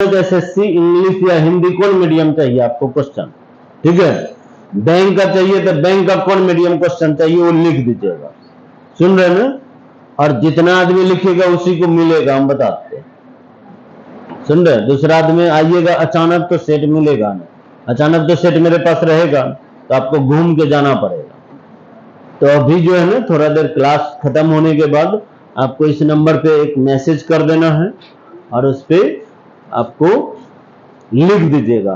SSC English या हिंदी कौन medium चाहिए आपको क्वेश्चन, ठीक है। बैंक का चाहिए तो बैंक का कौन मीडियम क्वेश्चन चाहिए वो लिख दीजिएगा, सुन रहे ना। और जितना आदमी लिखेगा उसी को मिलेगा, हम बताते हैं, सुन रहे। दूसरा आदमी आइएगा अचानक तो सेट मिलेगा नहीं, अचानक तो सेट मेरे पास रहेगा तो आपको घूम के जाना पड़ेगा। तो अभी जो है ना थोड़ा देर क्लास खत्म होने के बाद आपको इस नंबर पे एक मैसेज कर देना है और उस पे आपको लिख दीजिएगा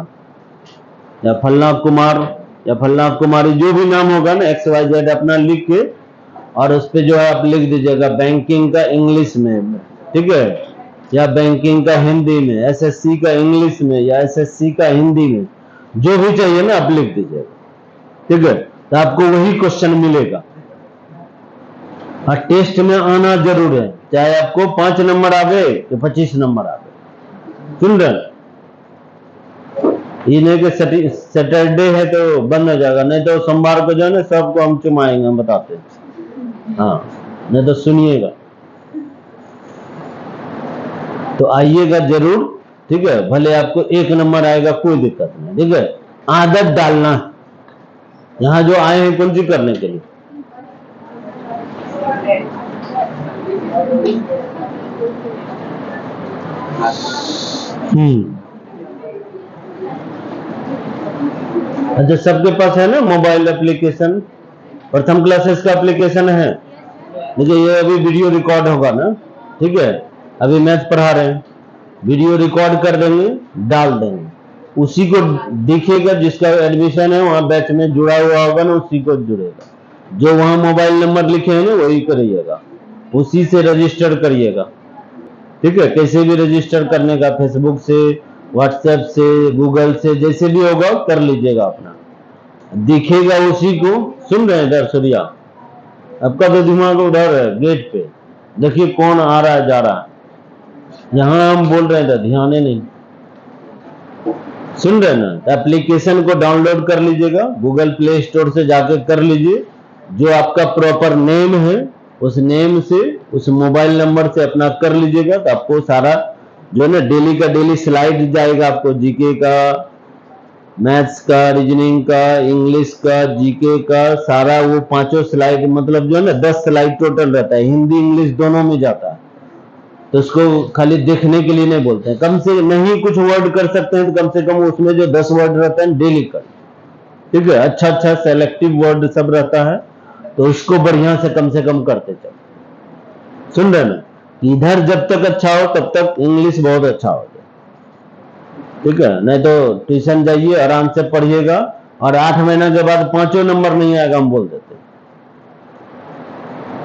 या फलना कुमार या फलना कुमारी जो भी नाम होगा ना XYZ अपना लिख के, और उस पे जो है आप लिख दीजिएगा बैंकिंग का इंग्लिश में, ठीक है, या बैंकिंग का हिंदी में, एसएससी का इंग्लिश में या एसएससी का हिंदी में, जो भी चाहिए ना आप लिख दीजिएगा, ठीक है। तो आपको वही क्वेश्चन मिलेगा और टेस्ट में आना जरूर है, चाहे आपको 5 नंबर आ गए कि 25 नंबर आ गए, सुन रहे। ये नहीं कि सैटरडे है तो बंद हो जाएगा, नहीं तो सोमवार को जो है ना सबको हम चुमाएंगे, हम बताते हैं, हाँ, नहीं तो सुनिएगा। तो आइएगा जरूर, ठीक है। भले आपको 1 नंबर आएगा कोई दिक्कत नहीं, ठीक है। आदत डालना, यहां जो आए हैं कौन सी करने के लिए, अच्छा सबके पास है ना मोबाइल एप्लीकेशन, प्रथम क्लासेस का एप्लीकेशन है। देखिए ये अभी वीडियो रिकॉर्ड होगा ना, ठीक है। अभी मैथ पढ़ा रहे हैं, वीडियो रिकॉर्ड कर देंगे, डाल देंगे, उसी को दिखेगा, जिसका एडमिशन है वहां बैच में जुड़ा हुआ होगा ना उसी को जुड़ेगा। जो वहां मोबाइल नंबर लिखे हैं ना वही करिएगा, उसी से रजिस्टर करिएगा, ठीक है। कैसे भी रजिस्टर करने का, फेसबुक से, व्हाट्सएप से, गूगल से, जैसे भी होगा कर लीजिएगा अपना, दिखेगा उसी को। सुन रहे हैं इधर सूर्या, आपका तो दिमाग उधर है गेट पे, देखिए कौन आ रहा है जा रहा है, यहां हम बोल रहे थे ध्यान ही नहीं, सुन रहे ना। एप्लीकेशन को डाउनलोड कर लीजिएगा, गूगल प्ले स्टोर से जाके कर लीजिए, जो आपका प्रॉपर नेम है उस नेम से उस मोबाइल नंबर से अपना कर लीजिएगा, तो आपको सारा जो है ना डेली का डेली स्लाइड जाएगा, आपको जीके का, मैथ्स का, रीजनिंग का, इंग्लिश का, जीके का, सारा वो 5 स्लाइड, मतलब जो है ना 10 स्लाइड टोटल रहता है, हिंदी इंग्लिश दोनों में जाता है। तो उसको खाली देखने के लिए नहीं बोलते हैं, कम से नहीं कुछ वर्ड कर सकते हैं तो कम से कम उसमें जो 10 वर्ड रहता है डेली कर, ठीक है। अच्छा अच्छा सेलेक्टिव वर्ड सब रहता है, तो उसको बढ़िया से कम करते चलो, सुन रहे ना। इधर जब तक अच्छा हो तब तक इंग्लिश बहुत अच्छा हो जाए, ठीक है। नहीं तो ट्यूशन जाइए आराम से पढ़िएगा, और 8 महीना के बाद 5 नंबर नहीं आएगा हम बोल देते,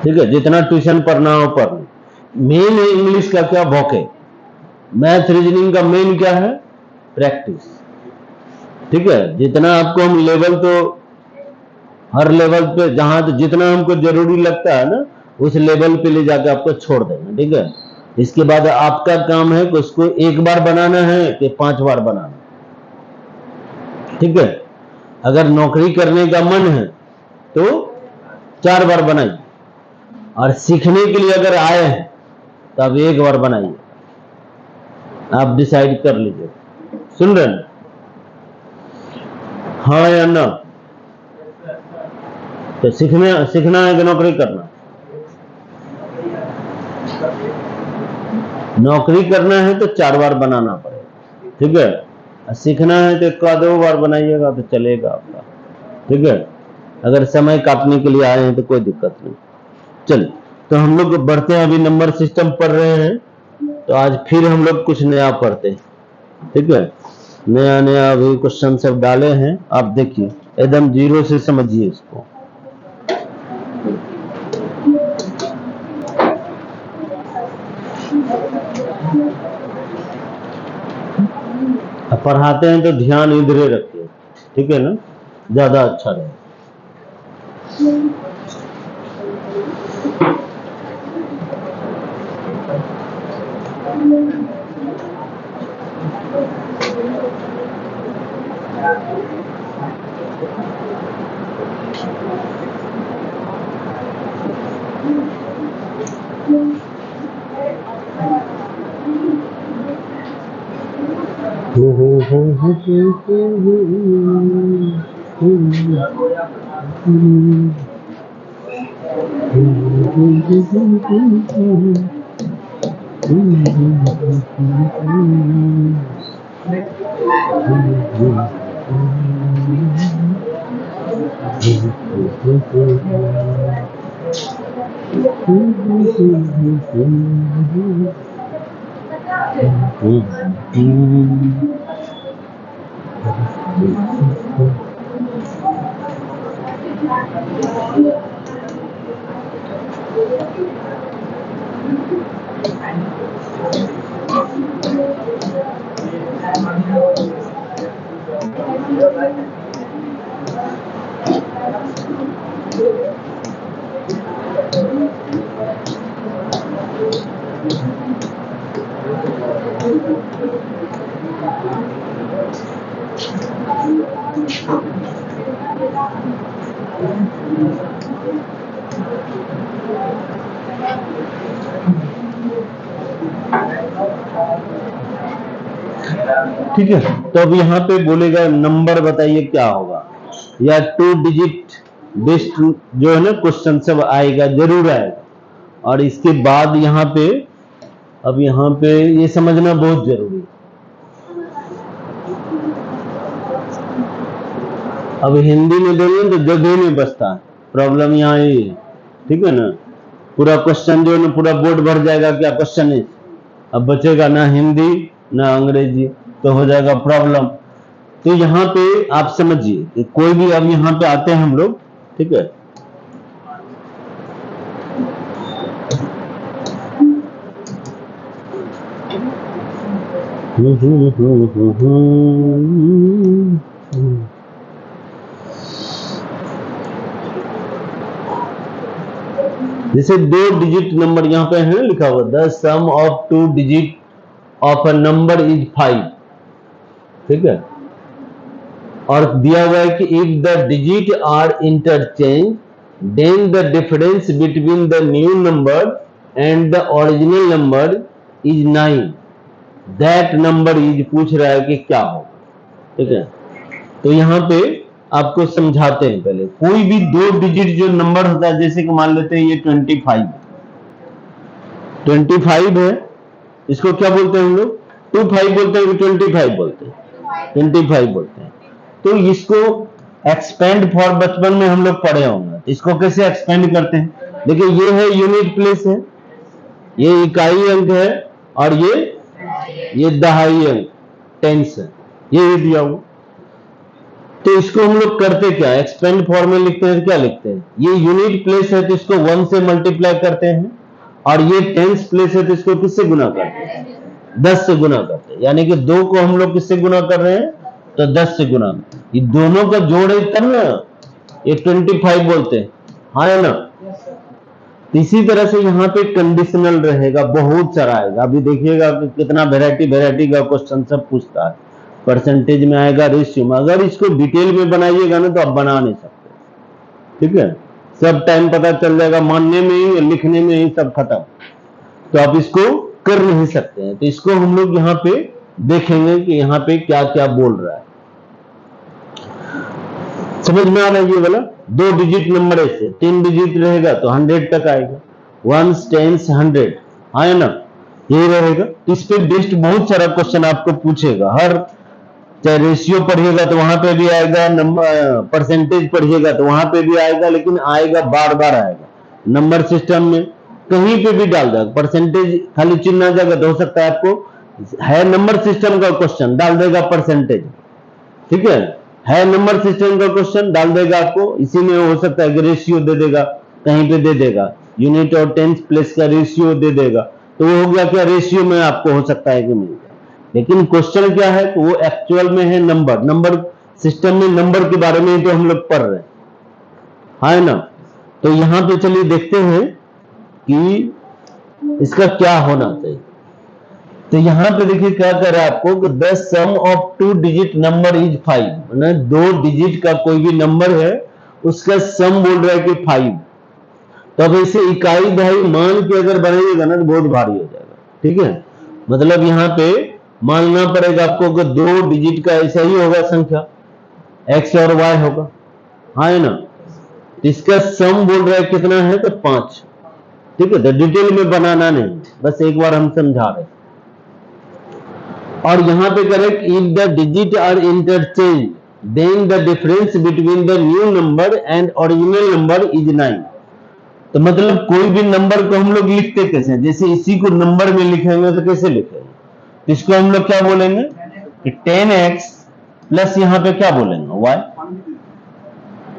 ठीक है। जितना ट्यूशन पढ़ना हो पढ़ लो, मेन है इंग्लिश का क्या भौके, मैथ रीजनिंग का मेन क्या है प्रैक्टिस, ठीक है। जितना आपको हम लेवल, तो हर लेवल पे जहां तो जितना हमको जरूरी लगता है ना उस लेवल पे ले जाकर आपको छोड़ देना, ठीक है। इसके बाद आपका काम है कि उसको 1 बार बनाना है कि 5 बार बनाना, ठीक है। अगर नौकरी करने का मन है तो 4 बार बनाइए, और सीखने के लिए अगर आए हैं तो आप 1 बार बनाइए, आप डिसाइड कर लीजिए, सुन रहे हैं, हाँ या ना। तो सीखना है कि नौकरी करना, नौकरी करना है तो 4 बार बनाना पड़ेगा, ठीक है। सीखना है तो 1-2 बार बनाइएगा तो चलेगा आपका, ठीक है। अगर समय काटने के लिए आए हैं तो कोई दिक्कत नहीं। चलिए तो हम लोग बढ़ते हैं, अभी नंबर सिस्टम पढ़ रहे हैं, तो आज फिर हम लोग कुछ नया पढ़ते हैं, ठीक है। नया नया अभी क्वेश्चन सब डाले हैं, आप देखिए एकदम जीरो से समझिए इसको। पढ़ाते हैं तो ध्यान इधर रखिए, ठीक है ना, ज्यादा अच्छा रहे। ठीक है, तो अब यहाँ पे बोलेगा नंबर बताइए क्या होगा, या 2 डिजिट बेस्ड जो है ना क्वेश्चन सब आएगा, जरूर आएगा। और इसके बाद यहाँ पे अब यहाँ पे ये समझना बहुत जरूरी है। अब हिंदी में देंगे तो जगह नहीं बचता है, प्रॉब्लम यहाँ ये है, ठीक है ना। पूरा क्वेश्चन जो है ना पूरा बोर्ड भर जाएगा क्या क्वेश्चन है, अब बचेगा ना हिंदी ना अंग्रेजी, तो हो जाएगा प्रॉब्लम। तो यहाँ पे आप समझिए कि कोई भी अब यहाँ पे आते हैं हम लोग, ठीक है, जैसे 2 डिजिट नंबर यहाँ पे है लिखा हुआ, the sum of 2 digit of a number is 5, ठीक है। और दिया हुआ है कि if the digit are interchange then the difference between the new number and the original number is 9, that number is पूछ रहा है कि क्या होगा, ठीक है। तो यहाँ पे आपको समझाते हैं, पहले कोई भी 2 डिजिट जो नंबर होता है, जैसे कि मान लेते हैं ये 25 है, इसको क्या बोलते हैं हम लोग, 25 बोलते हैं कि 25 बोलते हैं, 25 बोलते हैं। तो इसको एक्सपेंड फॉर बचपन में हम लोग पढ़े होंगे, इसको कैसे एक्सपेंड करते हैं, देखिए ये है यूनिट प्लेस है, ये इकाई अंक है, और ये दहाई अंक टेंस है, ये दिया हुआ। तो इसको हम लोग करते क्या, एक्सपेंड फॉर्म में लिखते हैं, क्या लिखते हैं, ये यूनिट प्लेस है तो इसको 1 से मल्टीप्लाई करते हैं, और ये टेंस प्लेस है तो इसको किससे गुना करते हैं, 10 से गुना करते हैं। यानी कि 2 को हम लोग किससे गुना कर रहे हैं, तो 10 से गुना, ये दोनों का जोड़ है तब ना ये 25 बोलते हैं, हाँ है ना। इसी तरह से यहाँ पे कंडीशनल रहेगा, बहुत सारा आएगा, अभी देखिएगा कि कितना वेराइटी का क्वेश्चन सब पूछता है, परसेंटेज में आएगा, रेशियो में। अगर इसको डिटेल में बनाइएगा ना तो आप बना नहीं सकते, ठीक है, सब टाइम पता चल जाएगा, मानने में ही लिखने में ही सब खत्म, तो आप इसको कर नहीं सकते हैं। तो इसको हम लोग यहाँ पे देखेंगे कि यहाँ पे क्या क्या बोल रहा है, समझ में आ रहा है। ये वाला 2 डिजिट नंबर ऐसे, 3 डिजिट रहेगा तो 100 तक आएगा, 1s 10s 100, है ना, यही रहेगा। इस पे बेस्ड बहुत सारा क्वेश्चन आपको पूछेगा, हर चाहे रेशियो पढ़िएगा तो वहां पे भी आएगा, नंबर परसेंटेज पढ़िएगा तो वहां पे भी आएगा, लेकिन आएगा बार बार आएगा, नंबर सिस्टम में कहीं पे भी डाल देगा, परसेंटेज खाली चिन्ह आ जाएगा तो हो सकता है आपको है नंबर सिस्टम का क्वेश्चन डाल देगा परसेंटेज, ठीक है नंबर सिस्टम का क्वेश्चन डाल देगा आपको, इसी में हो सकता है कि रेशियो दे देगा, कहीं पे दे देगा यूनिट और टेंस प्लेस का रेशियो दे देगा, तो वो हो गया क्या, रेशियो में आपको हो सकता है कि मिल जाए। लेकिन क्वेश्चन क्या है, तो वो एक्चुअल में है नंबर सिस्टम में नंबर के बारे में तो हम लोग पढ़ रहे हैं, है ना। तो यहां पे चलिए देखते हैं कि इसका क्या होना चाहिए। तो यहां पे देखिए क्या कर रहा है आपको, कि the sum of 2 digit number is 5, मतलब 2 डिजिट का कोई भी नंबर है उसका सम बोल रहा है कि 5। तो अब ऐसे इकाई दहाई मान के अगर बनाइएगा ना तो बहुत भारी हो जाएगा, ठीक है। मतलब यहाँ पे मानना पड़ेगा आपको कि 2 डिजिट का ऐसा ही होगा संख्या, x और y होगा, हाँ है ना। इसका सम बोल रहा है कितना है तो 5, ठीक है। तो डिटेल में बनाना नहीं, बस एक बार हम समझा रहे। और यहां पे correct, if the digit are interchange then the difference between the new number and original number is 9। तो मतलब कोई भी नंबर को हम लोग लिखते कैसे हैं, जैसे इसी को नंबर में लिखेंगे तो कैसे लिखेंगे, तो इसको हम लोग क्या बोलेंगे कि 10x प्लस यहां पे क्या बोलेंगे y,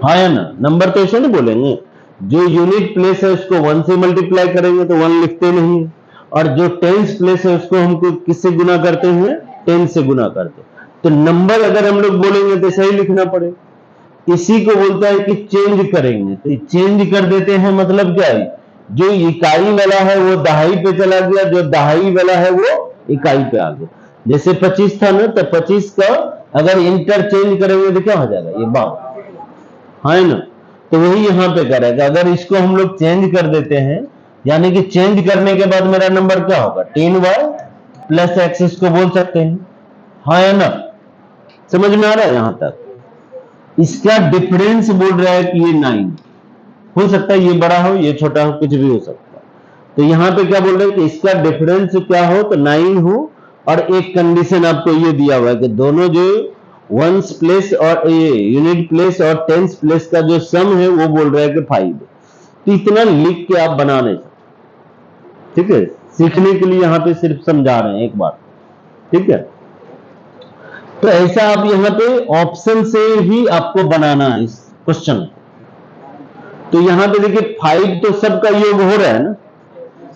हाँ या ना। नंबर तो ऐसे नहीं बोलेंगे, जो यूनिट प्लेस है उसको 1 से मल्टीप्लाई करेंगे तो 1 लिखते नहीं, और जो टेंस प्लेस है उसको हमको किससे गुना करते हैं, 10 से गुना करते। तो नंबर अगर हम लोग बोलेंगे तो सही लिखना पड़ेगा। इसी को बोलता है कि चेंज करेंगे, तो चेंज कर देते हैं, मतलब क्या है, जो इकाई वाला है वो दहाई पे चला गया, जो दहाई वाला है वो इकाई पे आ गया। जैसे 25 था ना, तो 25 का अगर इंटरचेंज करेंगे तो क्या हो जाएगा, ये 52, है ना। तो वही यहां पे करेगा, अगर इसको हम लोग चेंज कर देते हैं, यानी कि चेंज करने के बाद मेरा नंबर क्या होगा, 10y प्लस x, इसको बोल सकते हैं, हाँ है ना। समझ में आ रहा है यहां तक। इसका डिफरेंस बोल रहा है कि ये 9 हो सकता है, ये बड़ा हो ये छोटा हो, कुछ भी हो सकता है। तो यहां पे क्या बोल रहे हैं कि इसका डिफरेंस क्या हो तो 9 हो, और एक कंडीशन आपको ये दिया हुआ है कि दोनों जो वंस प्लेस और ये यूनिट प्लेस और टेंस प्लेस का जो सम है वो बोल रहा है कि 5। तो इतना लिख के आप बना नहीं सकते, ठीक है। सीखने के लिए यहां पे सिर्फ समझा रहे हैं एक बार, ठीक है। तो ऐसा आप यहां पे ऑप्शन से ही आपको बनाना है इस क्वेश्चन को। तो यहां पे देखिए 5 तो सबका योग हो रहा है ना।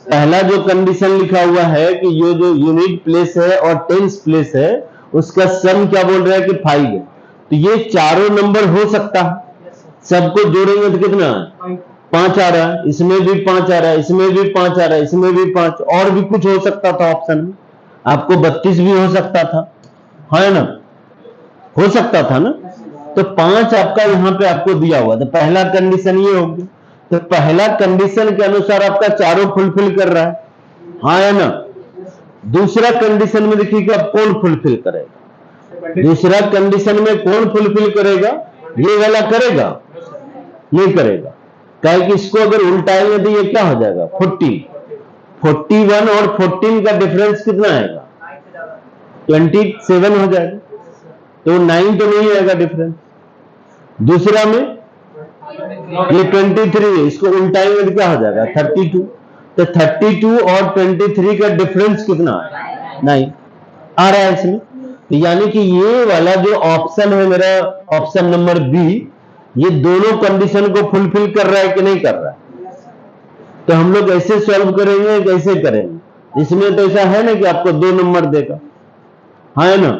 पहला जो कंडीशन लिखा हुआ है कि ये जो यूनिट प्लेस है और टेंस प्लेस है उसका सम क्या बोल रहा है कि 5 है। तो ये चारों नंबर हो सकता है, सबको जोड़ेंगे तो कितना है, 5 आ रहा है, इसमें भी 5 आ रहा है, इसमें भी 5 आ रहा है, इसमें भी 5, और भी कुछ हो सकता था ऑप्शन में, आपको 32 भी हो सकता था, है ना, हो सकता था ना। तो 5 आपका यहां पे आपको दिया हुआ, तो पहला कंडीशन ये होगी। तो पहला कंडीशन के अनुसार आपका चारों फुलफिल कर रहा है, हाँ है ना। दूसरा कंडीशन में देखिए कि आप कौन फुलफिल करेगा, दूसरा कंडीशन में कौन फुलफिल करेगा, ये वाला करेगा, नहीं करेगा। क्या कि इसको अगर उल्टाएंगे तो ये क्या हो जाएगा, 40, 41 और 14 का डिफरेंस कितना आएगा, 27 हो जाएगा, तो 9 तो नहीं आएगा डिफरेंस। दूसरा में ये 23 है, इसको उल्टाएंगे तो क्या हो जाएगा, 32। तो 32 और 23 का डिफरेंस कितना है, 9 आ रहा है इसमें। तो यानी कि ये वाला जो ऑप्शन है मेरा, ऑप्शन नंबर बी, ये दोनों कंडीशन को फुलफिल कर रहा है कि नहीं कर रहा है। तो हम लोग ऐसे सॉल्व करेंगे, कैसे करेंगे, इसमें तो ऐसा है ना कि आपको 2 नंबर देगा, है ना।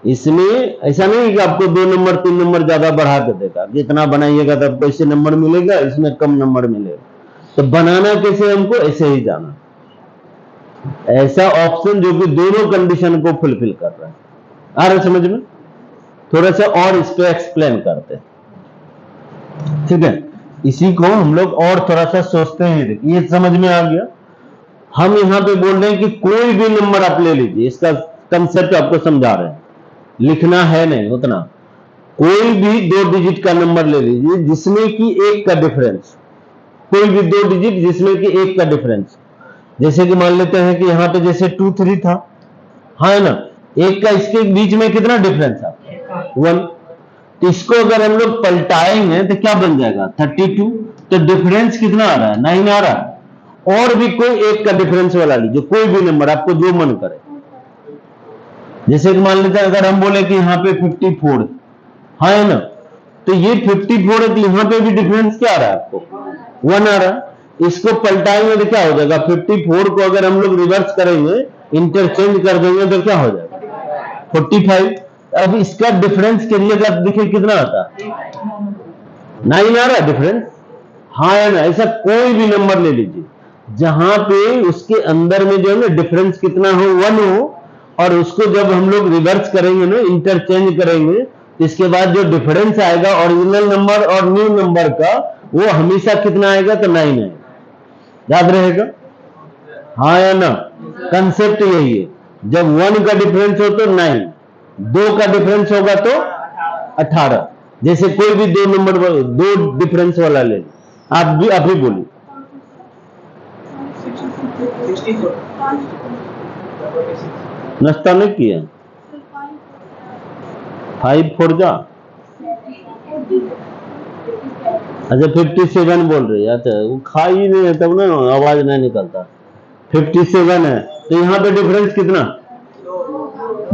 इसमें ऐसा नहीं कि आपको 2 नंबर 3 नंबर ज्यादा बढ़ा के देगा, जितना बनाइएगा तब तो ऐसे नंबर मिलेगा, इसमें कम नंबर मिलेगा। तो बनाना कैसे, हमको ऐसे ही जाना, ऐसा ऑप्शन जो कि दोनों कंडीशन को फुलफिल कर रहा है। आ रहा समझ में। थोड़ा सा और इस पे एक्सप्लेन करते हैं, ठीक है। इसी को हम लोग और थोड़ा सा सोचते हैं, ये समझ में आ गया। हम यहां पे बोल रहे हैं कि कोई भी नंबर आप ले लीजिए, इसका कंसेप्ट आपको समझा रहे हैं, लिखना है नहीं उतना। कोई भी 2 डिजिट का नंबर ले लीजिए जिसमें कि 1 का डिफरेंस, कोई भी 2 डिजिट जिसमें कि 1 का डिफरेंस। जैसे कि मान लेते हैं कि यहां पे जैसे 2 3 था, हाँ ना, 1 का इसके बीच में कितना डिफरेंस था, 1। तो इसको अगर हम लोग पलटाएंगे तो क्या बन जाएगा, 32। तो डिफरेंस कितना आ रहा है, 9 आ रहा है। और भी कोई 1 का डिफरेंस वाला लीजिए, कोई भी नंबर आपको जो मन करे। जैसे कि मान लेते हैं अगर हम बोले कि यहाँ पे 54, हाँ है ना, तो ये 54 है, तो यहां पे भी डिफरेंस क्या आ रहा है आपको, 1 आ रहा है। इसको पलटाएंगे तो क्या हो जाएगा, 54 को अगर हम लोग रिवर्स करेंगे, इंटरचेंज कर देंगे तो क्या हो जाएगा, 45। अब इसका डिफरेंस करिएगा, देखिए कितना आता है, 9 आ रहा है डिफरेंस, हाँ है ना। ऐसा कोई भी नंबर ले लीजिए जहां पे उसके अंदर में जो है ना डिफरेंस कितना हो, 1 हो, और उसको जब हम लोग रिवर्स करेंगे ना, इंटरचेंज करेंगे, तो इसके बाद जो डिफरेंस आएगा ओरिजिनल नंबर और न्यू नंबर का, वो हमेशा कितना आएगा, तो 9 आएगा। याद रहेगा, हाँ या ना। कंसेप्ट यही है, जब 1 का डिफरेंस हो तो 9, 2 का डिफरेंस होगा तो 18। जैसे कोई भी दो नंबर, दो डिफरेंस वाला ले, आप भी बोलिए। 64 नाश्ता नहीं किया? 5 4 जा, अच्छा 57 बोल रही है। अच्छा वो खा ही नहीं है तब ना आवाज नहीं निकलता। 57 है, तो यहाँ पे डिफरेंस कितना?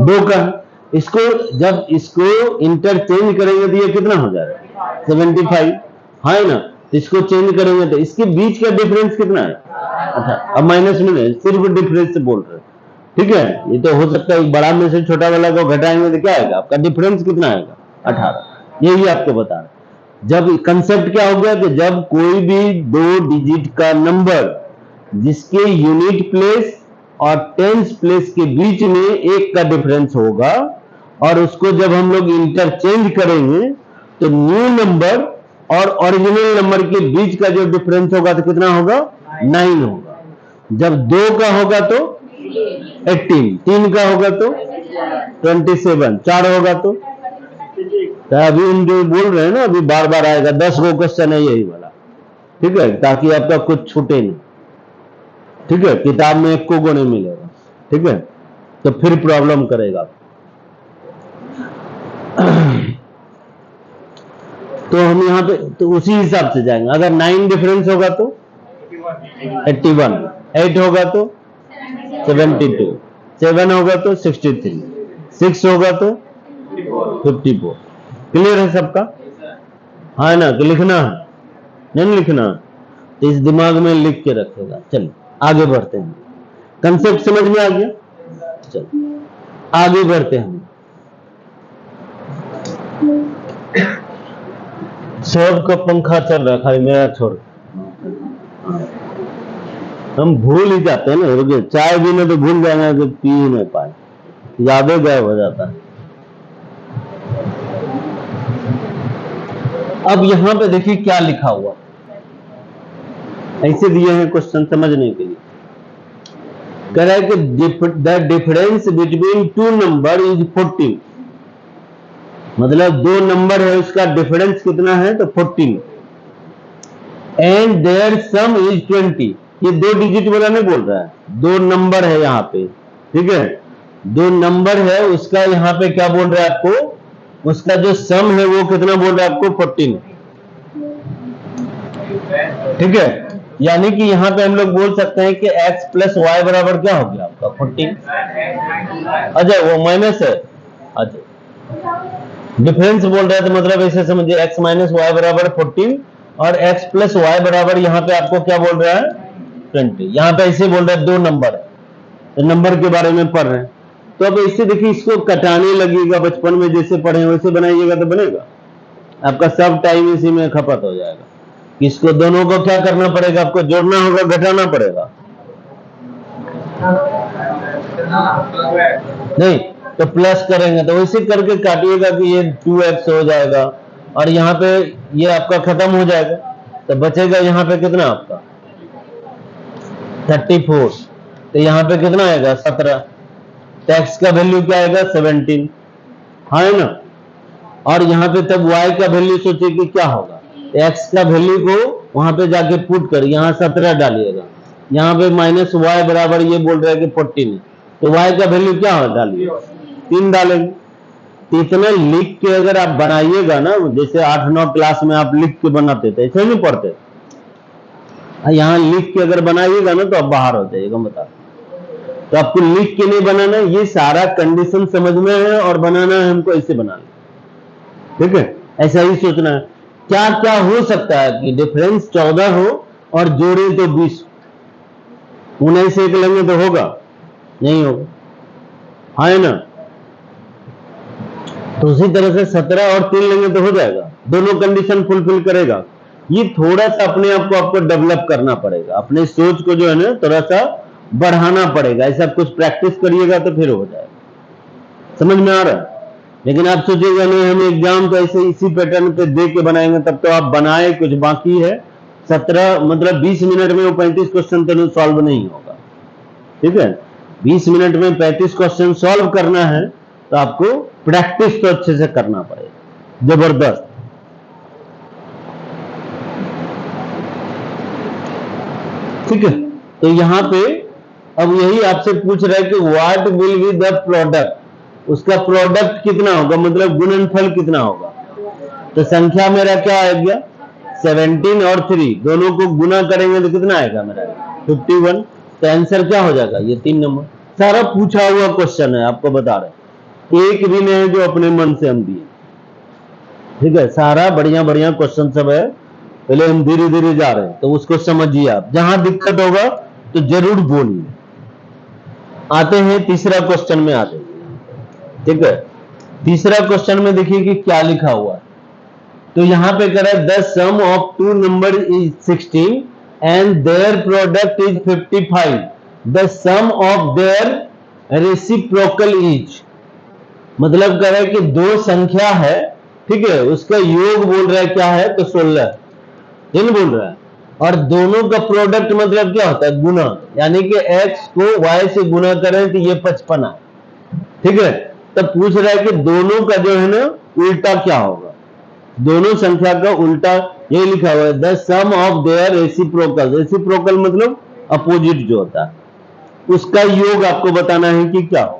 2 का। इसको जब इसको इंटरचेंज करेंगे तो ये कितना हो जाएगा? 75, है ना? तो इसको चेंज करेंगे तो इसके बीच का डिफरेंस कितना है? अच्छा, अब माइनस में नहीं, सिर्फ डिफरेंस से बोल रहे हैं, ठीक है? ये तो हो सकता है बड़ा में से छोटा वाला को घटाएंगे तो क्या आएगा आपका डिफरेंस? कितना आएगा? 18। यही आपको बता रहे। जब कंसेप्ट क्या हो गया कि जब कोई भी 2 डिजिट का नंबर जिसके यूनिट प्लेस और टेंस प्लेस के बीच में 1 का डिफरेंस होगा और उसको जब हम लोग इंटरचेंज करेंगे तो न्यू नंबर और ओरिजिनल नंबर के बीच का जो डिफरेंस होगा तो कितना होगा? 9 होगा। जब 2 का होगा तो 18, 3 का होगा तो 27, 4 होगा तो अभी हम जो बोल रहे हैं ना, अभी बार बार आएगा, 10 गो क्वेश्चन है यही वाला, ठीक है? ताकि आपका कुछ छूटे नहीं, ठीक है? किताब में 1 को नहीं मिलेगा, ठीक है? तो फिर प्रॉब्लम करेगा। तो हम यहाँ पे तो उसी हिसाब से जाएंगे। अगर 9 डिफरेंस होगा तो 81, 8 होगा तो 72, 7 होगा तो 63, 6 होगा तो 54। क्लियर है सबका? हाँ ना? कि लिखना है? नहीं लिखना, तो इस दिमाग में लिख के रखेगा। चलिए आगे बढ़ते हैं। कंसेप्ट समझ में आ गया? चलिए आगे बढ़ते हैं। सब का पंखा चल रहा है, खाली मेरा छोड़। हम भूल ही जाते हैं ना, रुके चाय पीने तो भूल जाएंगे कि पी ही नहीं पाए, यादें गायब हो जाता है। अब यहां पे देखिए क्या लिखा हुआ, ऐसे दिए हैं क्वेश्चन समझने के लिए। कह रहा है कि the difference between 2 number is 14, मतलब 2 नंबर है उसका डिफरेंस कितना है? तो 14। एंड देयर सम इज 20, ये 2 डिजिट वाला नहीं बोल रहा है, 2 नंबर है यहाँ पे, ठीक है? 2 नंबर है उसका यहाँ पे क्या बोल रहा है आपको? उसका जो सम है वो कितना बोल रहा है आपको? 14, ठीक है? यानी कि यहाँ पे हम लोग बोल सकते हैं कि x प्लस वाई बराबर क्या हो गया आपका? 14। अच्छा वो माइनस है, अच्छा डिफरेंस बोल रहा है तो मतलब ऐसे समझिए x माइनस वाई बराबर 14 और x प्लस वाई बराबर यहाँ पे आपको क्या बोल रहा है? 20। यहाँ पे ऐसे बोल रहा है 2 नंबर है, तो नंबर के बारे में पढ़ रहे हैं। तो अब इससे देखिए इसको कटाने लगेगा, बचपन में जैसे पढ़े वैसे बनाइएगा तो बनेगा, आपका सब टाइम इसी में खपत हो जाएगा। इसको दोनों को क्या करना पड़ेगा? आपको जोड़ना होगा, घटाना पड़ेगा, नहीं तो प्लस करेंगे तो वैसे करके काटिएगा कि ये 2x हो जाएगा और यहाँ पे ये आपका खत्म हो जाएगा, तो बचेगा यहाँ पे कितना आपका? 34। तो यहाँ पे कितना आएगा? 17। तो x का वैल्यू क्या आएगा? 17, है ना? और यहाँ पे तब y का वैल्यू सोचिए कि क्या होगा? x का वैल्यू को वहां पे जाके पुट कर यहाँ 17 डालिएगा, यहाँ पे माइनस वाई बराबर ये बोल रहा है कि 14, तो y का वैल्यू क्या हो? डालिए 3 डालेंगे। तो इतना लिख के अगर आप बनाइएगा ना, जैसे 8-9 क्लास में आप लिख के बनाते थे, ऐसे नहीं पढ़ते, यहाँ लिख के अगर बनाइएगा ना तो आप बाहर हो जाइएगा, बता। तो आपको लिख के नहीं बनाना, ये सारा कंडीशन समझना है और बनाना है हमको, ऐसे बनाना, ठीक है? ऐसा ही सोचना है। क्या क्या हो सकता है कि डिफरेंस 14 हो और जोड़े तो 20, 19 से 1 लेंगे तो होगा? नहीं होगा, है ना? तो उसी तरह से 17 और 3 लेंगे तो हो जाएगा, दोनों कंडीशन फुलफिल करेगा। ये थोड़ा सा अपने आप को आपको डेवलप करना पड़ेगा, अपने सोच को जो है ना थोड़ा सा बढ़ाना पड़ेगा, ऐसा कुछ प्रैक्टिस करिएगा तो फिर हो जाएगा। समझ में आ रहा है? लेकिन आप सोचिएगा नहीं हम एग्जाम तो ऐसे इसी पैटर्न पे दे के बनाएंगे, तब तो आप बनाए कुछ बाकी है। 17 मतलब 20 मिनट में वो 35 क्वेश्चन तो सॉल्व नहीं होगा, ठीक है? 20 मिनट में 35 क्वेश्चन सॉल्व करना है तो आपको प्रैक्टिस तो अच्छे से करना पड़ेगा, जबरदस्त। ठीक है, तो यहां पे अब यही आपसे पूछ रहा है कि what will be the product, उसका प्रोडक्ट कितना होगा, मतलब गुणनफल कितना होगा। तो संख्या मेरा क्या आ गया 17 और 3 दोनों को गुना करेंगे तो कितना आएगा मेरा 51। तो आंसर क्या हो जाएगा ये 3 नंबर। सारा पूछा हुआ क्वेश्चन है, आपको बता रहे, एक भी नहीं है जो अपने मन से हम दिए। ठीक है, सारा बढ़िया बढ़िया क्वेश्चन सब है, पहले हम धीरे धीरे जा रहे हैं तो उसको समझिए आप, जहां दिक्कत होगा तो जरूर बोलिए। आते हैं तीसरा क्वेश्चन में आते हैं। ठीक है, तीसरा क्वेश्चन में देखिए कि क्या लिखा हुआ है। तो यहां पे कह रहा है the sum of two number is 16 and their product is 55, the sum of their reciprocal is. मतलब कह रहा है कि दो संख्या है, ठीक है, उसका योग बोल रहा है क्या है तो 16 ये नहीं बोल रहा है, और दोनों का प्रोडक्ट मतलब क्या होता है गुना, यानी कि x को y से गुना करें तो ये 55 आए। ठीक है, तब पूछ रहा है कि दोनों का जो है ना उल्टा क्या होगा, दोनों संख्या का उल्टा ये लिखा हुआ है the sum of their reciprocal. Reciprocal मतलब अपोजिट जो होता है, उसका योग आपको बताना है कि क्या हो।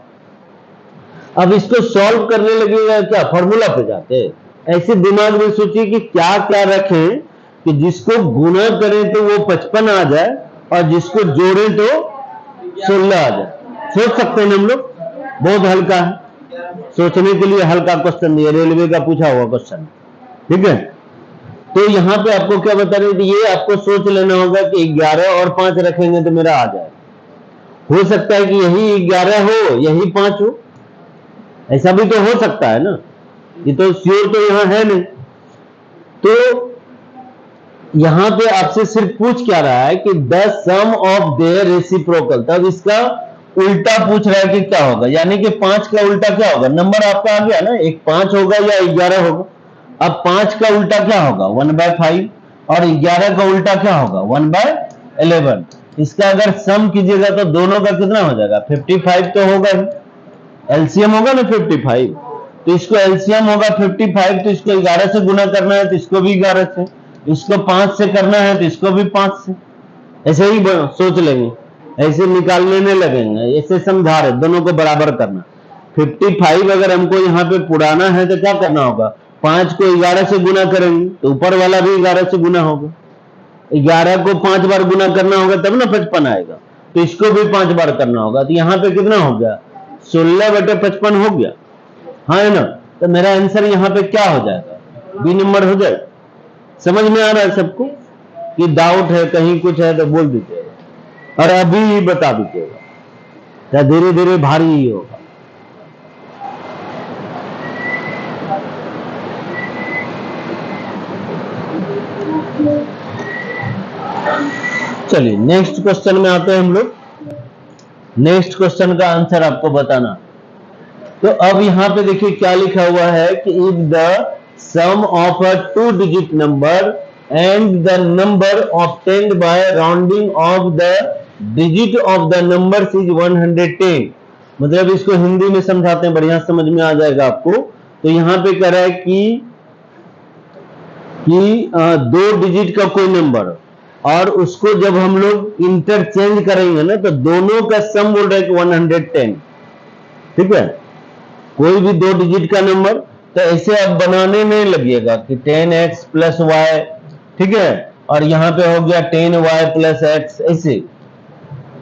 अब इसको सॉल्व करने लगेगा क्या, फॉर्मूला पे जाते ऐसे दिमाग में सोचिए कि क्या क्या रखें कि जिसको गुना करें तो वो 55 आ जाए और जिसको जोड़े तो 16 आ जाए। सोच सकते हैं हम लोग, बहुत हल्का है, सोचने के लिए हल्का क्वेश्चन दिया, रेलवे का पूछा हुआ क्वेश्चन। ठीक है, तो यहां पे आपको क्या बता रहे थे, ये आपको सोच लेना होगा कि 11 और 5 रखेंगे तो मेरा आ जाए। हो सकता है कि यही 11 हो यही 5 हो, ऐसा भी तो हो सकता है ना, ये तो श्योर तो यहां है नहीं। तो यहां पे आपसे सिर्फ पूछ क्या रहा है कि the sum of their reciprocal, तब इसका उल्टा पूछ रहा है कि क्या होगा, यानी कि 5 का उल्टा क्या होगा, नंबर आपका आ गया ना, एक 5 होगा या 11 होगा। अब 5 का उल्टा क्या होगा 1/5 और 11 का उल्टा क्या होगा 1/11। इसका अगर सम कीजिएगा तो दोनों का कितना हो जाएगा 55 तो होगा ही, एलसीएम होगा ना 55, तो इसको एलसीएम होगा 55, तो इसको 11 से गुना करना है तो इसको भी 11 से, इसको 5 से करना है तो इसको भी 5 से, ऐसे ही सोच लेंगे, ऐसे निकालने नहीं लगेंगे, ऐसे समझा रहे दोनों को बराबर करना। 55 अगर हमको यहाँ पे पुराना है तो क्या करना होगा, 5 को 11 से गुना करेंगे तो ऊपर वाला भी 11 से गुना होगा, 11 को 5 बार गुना करना होगा तब ना 55 आएगा, तो इसको भी 5 बार करना होगा, तो यहाँ पे कितना हो गया 16/55 हो गया, हाँ है ना। तो मेरा आंसर यहाँ पे क्या हो जाएगा बी नंबर हो जाएगा। समझ में आ रहा है सबको, कि डाउट है कहीं कुछ है तो बोल दीजिएगा और अभी ही बता दीजिएगा, या धीरे धीरे भारी ही होगा। चलिए नेक्स्ट क्वेश्चन में आते हैं हम लोग। नेक्स्ट क्वेश्चन का आंसर आपको बताना। तो अब यहां पे देखिए क्या लिखा हुआ है कि if the sum of a 2 digit number and the number obtained by rounding off the digit of the number is 110। मतलब इसको हिंदी में समझाते हैं, बढ़िया समझ में आ जाएगा आपको। तो यहां पे कह रहा है कि 2 डिजिट का कोई नंबर और उसको जब हम लोग इंटरचेंज करेंगे ना तो दोनों का सम बोल रहा है कि 110। ठीक है, कोई भी 2 डिजिट का नंबर, तो ऐसे अब बनाने नहीं लगिएगा कि 10x प्लस वाई, ठीक है, और यहां पे हो गया 10y प्लस x, ऐसे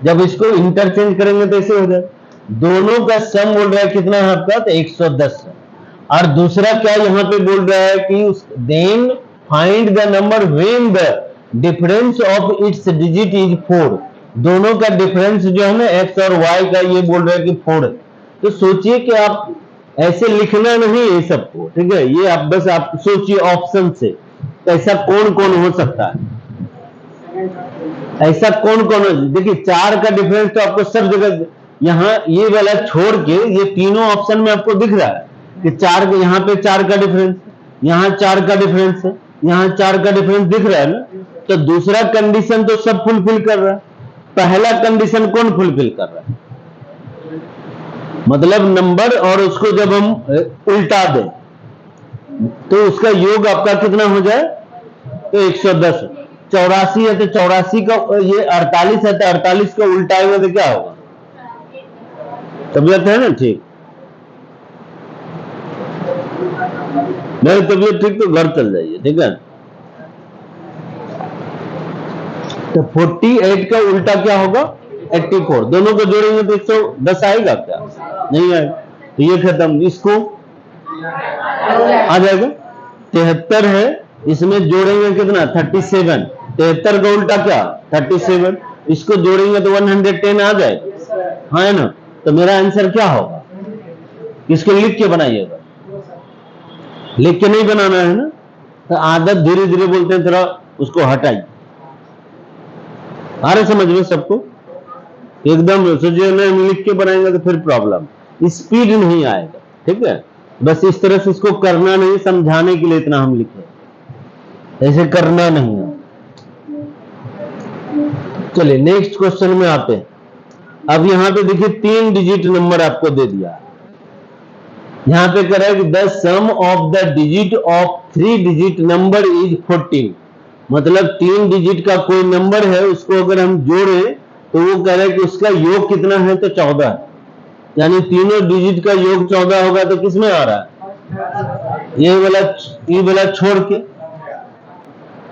जब इसको इंटरचेंज करेंगे तो ऐसे हो जाए। दोनों का सम बोल रहा है कितना है आपका तो 110 है। और दूसरा क्या यहां पे बोल रहा है कि then find the number when the difference of its digit is 4। दोनों का डिफरेंस जो है ना x और y का, ये बोल रहा है कि 4 है। तो सोचिए कि आप ऐसे लिखना नहीं है सबको, ठीक है, ये आप बस आप सोचिए ऑप्शन से ऐसा कौन कौन हो सकता है, ऐसा कौन कौन हो। देखिए 4 का डिफरेंस तो आपको सब जगह, यहां ये वाला छोड़ के ये तीनों ऑप्शन में आपको दिख रहा है कि 4, यहां पे 4 का डिफरेंस, यहां 4 का डिफरेंस है, यहां 4 का डिफरेंस दिख रहा है ना। तो दूसरा कंडीशन तो सब फुलफिल कर रहा है, पहला कंडीशन कौन फुलफिल कर रहा है, मतलब नंबर और उसको जब हम उल्टा दें तो उसका योग आपका कितना हो जाए, तो 110। 84 है तो 84 का, ये 48 है तो 48 का उल्टाएंगे तो क्या होगा, तबीयत है ना ठीक, नहीं तबीयत ठीक तो घर चल जाइए, ठीक है। तो 48 का उल्टा क्या होगा, 84। दोनों को जोड़ेंगे तो 110 आएगा क्या, नहीं आएगा, तो ये खत्म। इसको आ जाएगा 73 है, इसमें जोड़ेंगे कितना 37। 73 का उल्टा क्या 37, इसको जोड़ेंगे तो 110 आ जाएगा, हाँ है ना। तो मेरा आंसर क्या होगा, इसको लिख के बनाइएगा, लिख के नहीं बनाना है ना, तो आदत धीरे धीरे बोलते हैं, थोड़ा उसको हटाइए। आ रहे समझ में सबको, एकदम सोचिए ना, लिख के बनाएंगे तो फिर प्रॉब्लम, स्पीड नहीं आएगा, ठीक है। बस इस तरह से इसको करना नहीं, समझाने के लिए इतना हम लिखे, ऐसे करना नहीं है। चलिए नेक्स्ट क्वेश्चन में आते हैं। अब यहां पे देखिए 3 डिजिट नंबर आपको दे दिया, यहां पे कह रहा है कि the sum of the digit of 3 digit number is 14। मतलब 3 डिजिट का कोई नंबर है, उसको अगर हम जोड़े तो वो कह रहा है कि उसका योग कितना है, तो 14। यानी तीनों डिजिट का योग 14 होगा, तो किसमें आ रहा है, ये वाला छोड़ के,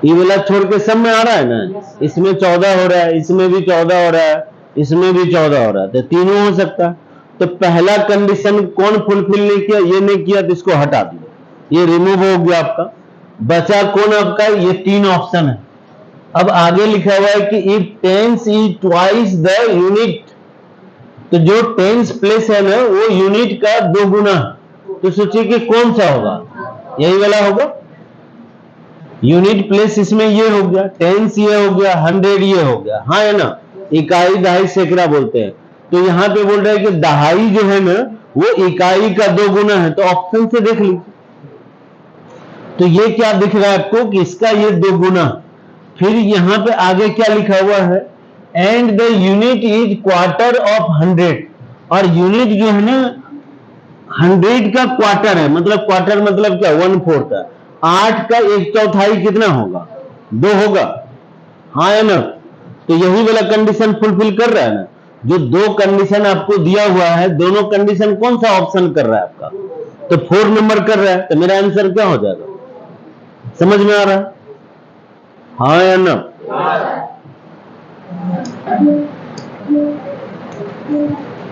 ये वाला छोड़ के सब में आ रहा है ना। इसमें 14 हो रहा है, इसमें भी 14 हो रहा है, इसमें भी 14 हो रहा है, तो तीनों हो सकता है। तो पहला कंडीशन कौन फुलफिल नहीं किया, ये नहीं किया, तो इसको हटा दिया, ये रिमूव हो गया आपका। बचा कौन आपका, ये 3 ऑप्शन है। अब आगे लिखा हुआ है कि if tens is twice the unit, तो जो टेंस प्लेस है ना वो यूनिट का 2 गुना, तो सोचिए कि कौन सा होगा, यही वाला होगा। यूनिट प्लेस इसमें ये हो गया, टेंस ये हो गया, 100 ये हो गया, हाँ है ना। इकाई दहाई सैकड़ा बोलते हैं, तो यहां पे बोल रहे हैं कि दहाई जो है ना वो इकाई का 2 गुना है, तो ऑप्शन से देख लीजिए। तो ये क्या दिख रहा है आपको कि इसका ये 2 गुना। फिर यहां पे आगे क्या लिखा हुआ है, and the unit is quarter of 100। और यूनिट जो है ना 100 का क्वार्टर है, मतलब क्वार्टर मतलब क्या, 1/4 है। 8 का 1/4 कितना होगा, 2 होगा, हाँ है ना। तो यही वाला कंडीशन फुलफिल कर रहा है ना। जो 2 कंडीशन आपको दिया हुआ है, दोनों कंडीशन कौन सा ऑप्शन कर रहा है आपका, तो 4 नंबर कर रहा है, तो मेरा आंसर क्या हो जाएगा, समझ में आ रहा है, हाँ या ना।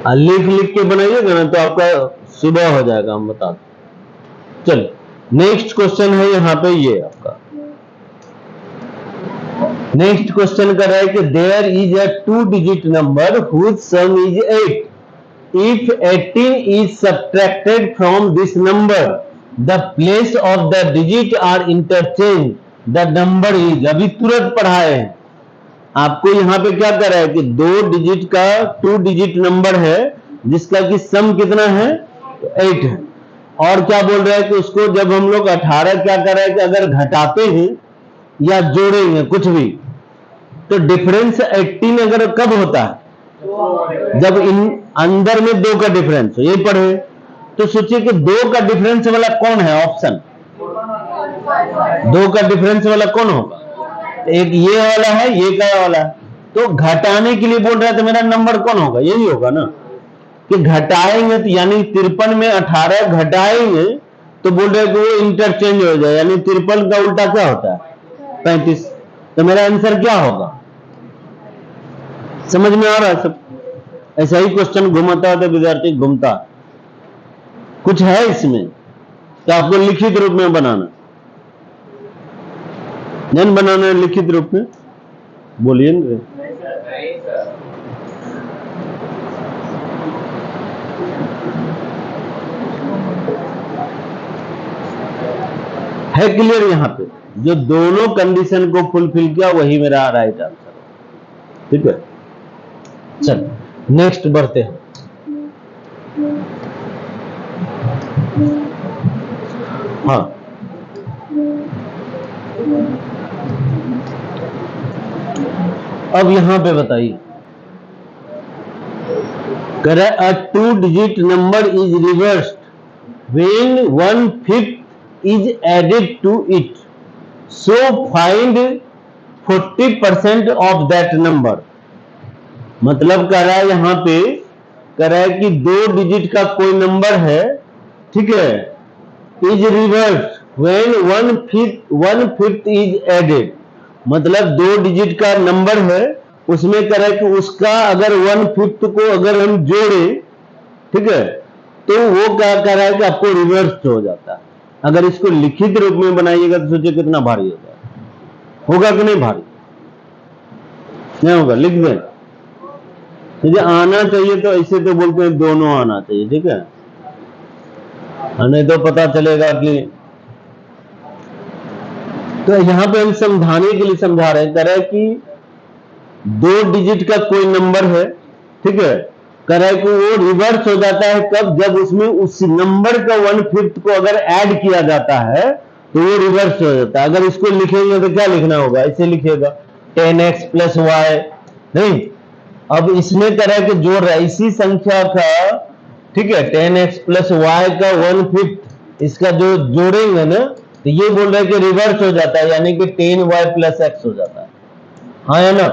लिख लिख के बनाइएगा ना तो आपका सुबह हो जाएगा, हम बता दें। चलिए नेक्स्ट क्वेश्चन है यहां पे, ये आपका नेक्स्ट क्वेश्चन कर रहा है कि there is a 2 digit number whose sum is 8। If 18 is subtracted from this number, the place of the digit are interchange, the number is. अभी तुरंत पढ़ाए हैं आपको, यहां पे क्या कर रहा है कि 2 डिजिट का 2 डिजिट नंबर है जिसका कि सम कितना है, तो 8 है। और क्या बोल रहा है कि उसको जब हम लोग 18 क्या कर रहा है कि अगर घटाते हैं या जोड़ेंगे कुछ भी, तो डिफरेंस 18 अगर कब होता है, जब इन अंदर में 2 का डिफरेंस हो, यही पढ़े। तो सोचिए कि 2 का डिफरेंस वाला कौन है ऑप्शन, 2 का डिफरेंस वाला कौन होगा, एक ये वाला है, ये क्या वाला है। तो घटाने के लिए बोल रहा है, तो मेरा नंबर कौन होगा, यही होगा ना, कि घटाएंगे तो यानी 53 में 18 घटाएंगे तो बोल रहे कि वो इंटरचेंज हो जाए, यानी 53 का उल्टा क्या होता है, 35। तो मेरा आंसर क्या होगा, समझ में आ रहा है सब। ऐसा ही क्वेश्चन घुमाता है तो विद्यार्थी घूमता, कुछ है इसमें, तो आपको लिखित रूप में बनाना, नहीं बनाना है लिखित रूप में, बोलिए ना। है क्लियर, यहां पे जो दोनों कंडीशन को फुलफिल किया वही मेरा राइट आंसर है, ठीक है। चल नेक्स्ट बढ़ते हैं। हाँ अब यहां पे बताइए, कह रहा है a 2-digit number is reversed when 1/5 is added to it, so find 40% of that number। मतलब कह रहा है यहां पे, कह रहा है कि 2 डिजिट का कोई नंबर है, ठीक है, is reverse when 1/5 is added, मतलब 2 डिजिट का नंबर है, उसमें कह रहा है कि उसका अगर 1/5 को अगर हम जोड़े, ठीक है, तो वो क्या कह रहा है कि आपको रिवर्स हो जाता है। अगर इसको लिखित रूप में बनाइएगा तो सोचिए कितना भारी हो जाएगा, होगा कि नहीं भारी? नहीं होगा, लिख दें। मुझे आना चाहिए तो ऐसे तो बोलते हैं दोनों आना चाहिए, ठीक है, नहीं तो पता चलेगा कि, तो यहां पे हम समझाने के लिए समझा रहे हैं, कह रहा है कि 2 डिजिट का कोई नंबर है, ठीक है, कह रहा है कि वो रिवर्स हो जाता है कब, जब उसमें उस नंबर का 1/5 को अगर ऐड किया जाता है तो वो रिवर्स हो जाता है। अगर इसको लिखेंगे तो क्या लिखना होगा, ऐसे लिखेगा 10x + y, नहीं, अब इसमें कह रहा है कि जोड़ रहा है इसी संख्या का, ठीक है, 10x + y का 1/5, इसका जो जोड़ेंगे ना तो ये बोल रहा है कि रिवर्स हो जाता है, यानी कि 10y + x हो जाता है। हाँ है ना,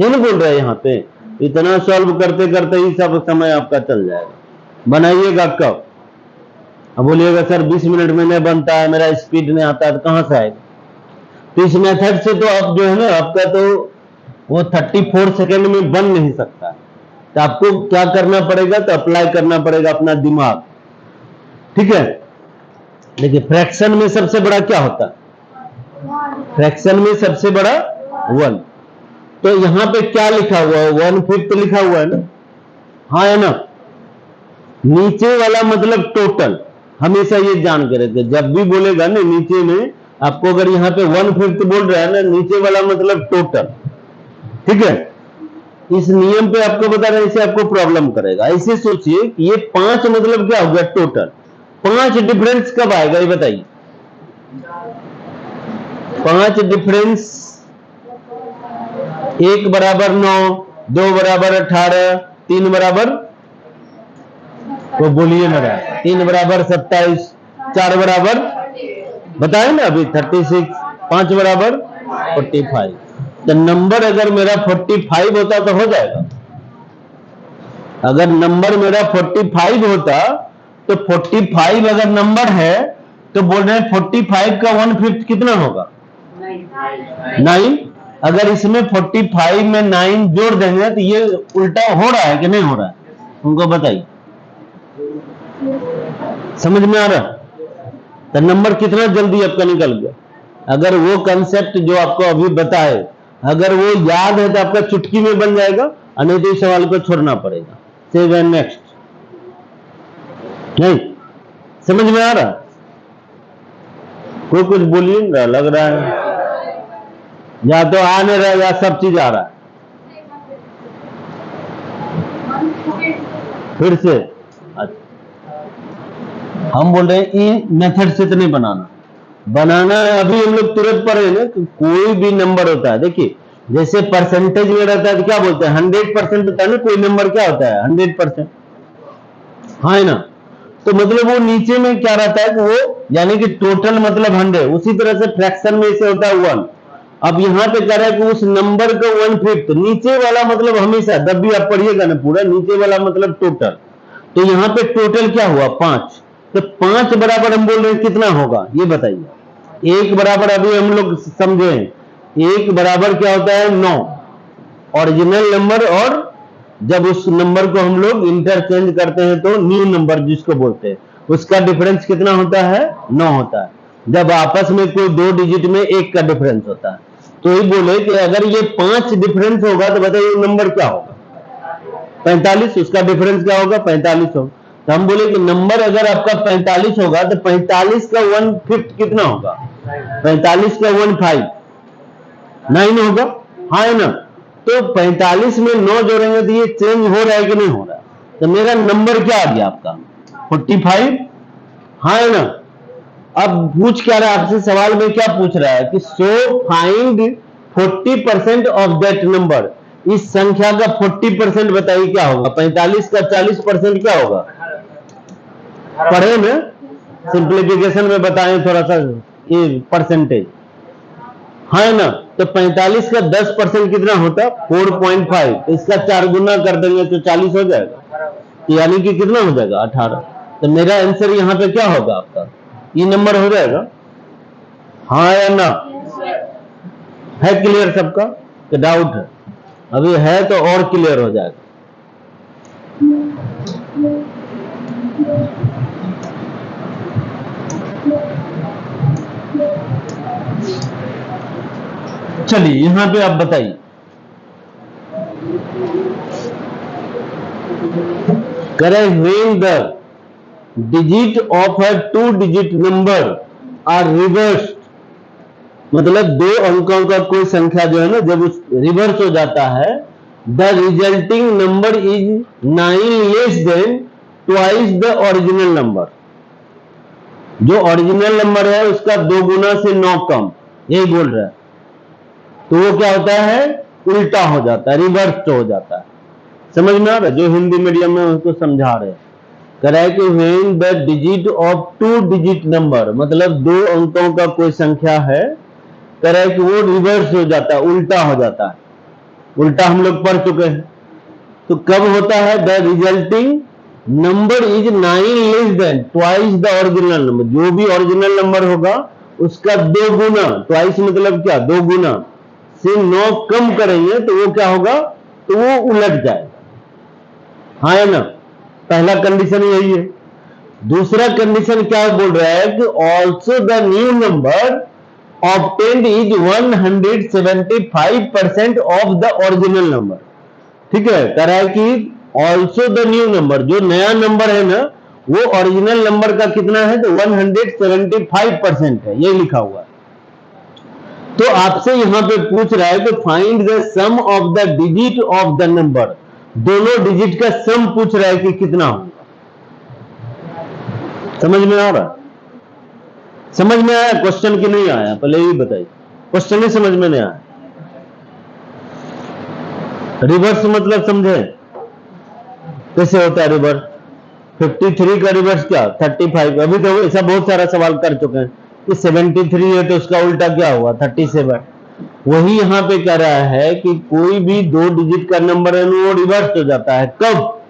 ये नहीं बोल रहा है यहाँ पे। इतना सॉल्व करते करते ही सब समय आपका चल जाएगा। बनाइएगा कब? अब बोलिएगा सर 20 मिनट में नहीं बनता है, मेरा स्पीड नहीं आता है, तो कहां से आएगा? तो इस मेथड से तो आप जो है ना, आपका तो वो 34 सेकेंड में बन नहीं सकता। तो आपको क्या करना पड़ेगा, तो अप्लाई करना पड़ेगा अपना दिमाग, ठीक है। देखिए फ्रैक्शन में सबसे बड़ा क्या होता है? फ्रैक्शन में सबसे बड़ा 1। तो यहां पे क्या लिखा हुआ है? 1/5 लिखा हुआ है ना, हाँ है ना। नीचे वाला मतलब टोटल, हमेशा ये जान के रखिए, जब भी बोलेगा ना नीचे में आपको, अगर यहाँ पे 1/5 बोल रहा है ना, नीचे वाला मतलब टोटल, ठीक है। इस नियम पे आपको बता रहे हैं, इसे आपको प्रॉब्लम करेगा। ऐसे सोचिए कि ये 5 मतलब क्या हो गया टोटल, 5 डिफरेंस कब आएगा ये बताइए? 5 डिफरेंस, 1 बराबर 9, 2 बराबर 18, 3 बराबर, तो बोलिए मेरा, 3 बराबर 27, 4 बराबर बताए ना अभी 36, 5 बराबर 45। तो नंबर अगर मेरा 45 होता तो हो जाएगा। अगर नंबर मेरा 45 होता तो 45 अगर नंबर है तो बोल रहे हैं 45 का 1/5 कितना होगा? 9। अगर इसमें 45 में 9 जोड़ देंगे तो ये उल्टा हो रहा है कि नहीं हो रहा है? उनको बताइए, समझ में आ रहा? तो नंबर कितना जल्दी आपका निकल गया। अगर वो कंसेप्ट जो आपको अभी बताए, अगर वो याद है तो आपका चुटकी में बन जाएगा, नहीं तो इस सवाल को छोड़ना पड़ेगा। Save and next. नहीं समझ में आ रहा? कोई कुछ बोलिए ना, लग रहा है या तो आ नहीं रहा या सब चीज आ रहा है। फिर से अच्छा, हम बोल रहे हैं ई मेथड से तो नहीं बनाना है। अभी हम लोग तुरंत पढ़े ना कि कोई भी नंबर होता है, देखिए जैसे परसेंटेज में रहता है तो क्या बोलते हैं 100% होता है ना, कोई नंबर क्या होता है 100%, हाँ है ना। तो मतलब वो नीचे में क्या रहता है कि वो यानी कि टोटल मतलब 100, उसी तरह से फ्रैक्शन में इसे होता है 1। अब यहां पे कह रहा है कि उस नंबर का 1/5, नीचे वाला मतलब हमेशा जब भी आप पढ़िएगा ना पूरा, नीचे वाला मतलब टोटल। तो यहाँ पे टोटल क्या हुआ 5, तो 5 बराबर हम बोल रहे हैं कितना होगा ये बताइए। 1 बराबर अभी हम लोग समझे, 1 बराबर क्या होता है 9, ओरिजिनल नंबर, और जब उस नंबर को हम लोग इंटरचेंज करते हैं तो न्यू नंबर जिसको बोलते हैं, उसका डिफरेंस कितना होता है 9 होता है। जब आपस में कोई 2 डिजिट में 1 का डिफरेंस होता है, तो ये बोले कि अगर ये 5 डिफरेंस होगा तो बताइए नंबर क्या होगा 45, उसका डिफरेंस क्या होगा 45 होगा। तो हम बोले कि नंबर अगर आपका 45 होगा तो 45 का 1/5 कितना होगा? 45 का 1/5 9 होगा, हाँ है ना। तो 45 में 9 जोड़ेंगे तो ये चेंज हो रहा है कि नहीं हो रहा है? तो मेरा नंबर क्या आ गया आपका 45, हाँ है ना। अब पूछ क्या रहा है आपसे, सवाल में क्या पूछ रहा है कि so find 40% of that number, इस संख्या का 40% बताइए क्या होगा? 45 का 40% क्या होगा? पढ़े ना, सिंप्लीफिकेशन में बताएं थोड़ा सा ये परसेंटेज, है ना? तो 45 का 10% कितना होता? 4.5। इसका 4 गुना कर देंगे तो 40 हो जाएगा, यानी कि कितना हो जाएगा? 18। तो मेरा आंसर यहाँ पे क्या होगा आपका? ये नंबर हो जाएगा, हाँ या ना? है क्लियर सबका? तो डाउट है? अभी है तो और क्लियर हो जाएगा। चलिए यहां पे आप बताइए, correct, when the digit of a 2 digit number are reverse, मतलब 2 अंकों का कोई संख्या जो है ना, जब उस रिवर्स हो जाता है, the resulting number is 9 less than twice the original number. जो ओरिजिनल नंबर है उसका 2 गुना से 9 कम, यही बोल रहा है। तो वो क्या होता है? उल्टा हो जाता है, रिवर्स हो जाता है। समझ में आ रहा है? जो हिंदी मीडियम में उसको समझा रहे हैं, correct, when the digit of 2 digit number, मतलब 2 अंकों का कोई संख्या है, करेक्ट, वो रिवर्स हो जाता है, उल्टा हो जाता है। उल्टा हम लोग पढ़ चुके हैं। तो कब होता है? The resulting number is 9 less than twice the original number. जो भी ओरिजिनल नंबर होगा उसका 2 गुना, ट्वाइस मतलब क्या? 2 गुना से 9 कम करेंगे तो वो क्या होगा? तो वो उलट जाएगा, हाँ है ना? पहला कंडीशन यही है। दूसरा कंडीशन क्या बोल रहा है कि also the new number obtained is 175% of the original number. ठीक है, कह रहा है कि ऑल्सो द न्यू नंबर, जो नया नंबर है ना, वो ओरिजिनल नंबर का कितना है? तो 175% है, ये लिखा हुआ है। तो आपसे यहां पे पूछ रहा है कि find the sum of the digit of the number, दोनों डिजिट का सम पूछ रहा है कि कितना होगा। समझ में आ रहा? समझ में आया क्वेश्चन की नहीं आया? पहले ये बताइए, क्वेश्चन ही समझ में नहीं आया। रिवर्स मतलब समझे कैसे होता है रिवर्स? 53 का रिवर्स क्या? 35। अभी तो ऐसा बहुत सारा सवाल कर चुके हैं कि 73 है तो उसका उल्टा क्या हुआ? 37। वही यहां पे कह रहा है कि कोई भी 2 डिजिट का नंबर है वो रिवर्स हो जाता है। कब?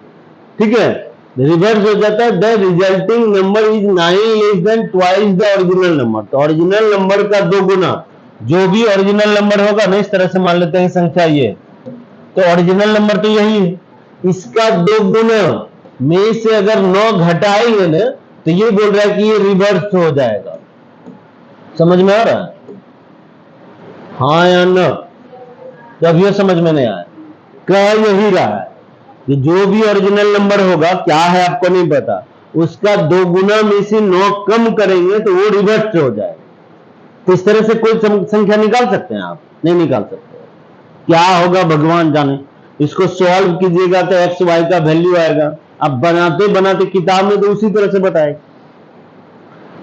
ठीक है, रिवर्स हो जाता है, the resulting number is 9 less than twice the original number. तो ओरिजिनल नंबर का 2 गुना, जो भी ओरिजिनल नंबर होगा ना, इस तरह से मान लेते हैं संख्या ये, तो ओरिजिनल नंबर तो यही है, इसका 2 गुना में से अगर 9 घटाएंगे ना, तो ये बोल रहा है कि ये रिवर्स हो जाएगा। समझ में आ रहा है? हाँ या ना? तो अब ये समझ में नहीं आया, कह यही रहा है कि जो भी ओरिजिनल नंबर होगा, क्या है आपको नहीं पता, उसका 2 गुना में से 9 कम करेंगे तो वो रिवर्स हो जाएगा। तो इस तरह से कोई संख्या निकाल सकते हैं आप? नहीं निकाल सकते। क्या होगा भगवान जाने। इसको सॉल्व कीजिएगा तो एक्स वाई का वैल्यू आएगा। आप बनाते बनाते किताब में तो उसी तरह से बताएगा,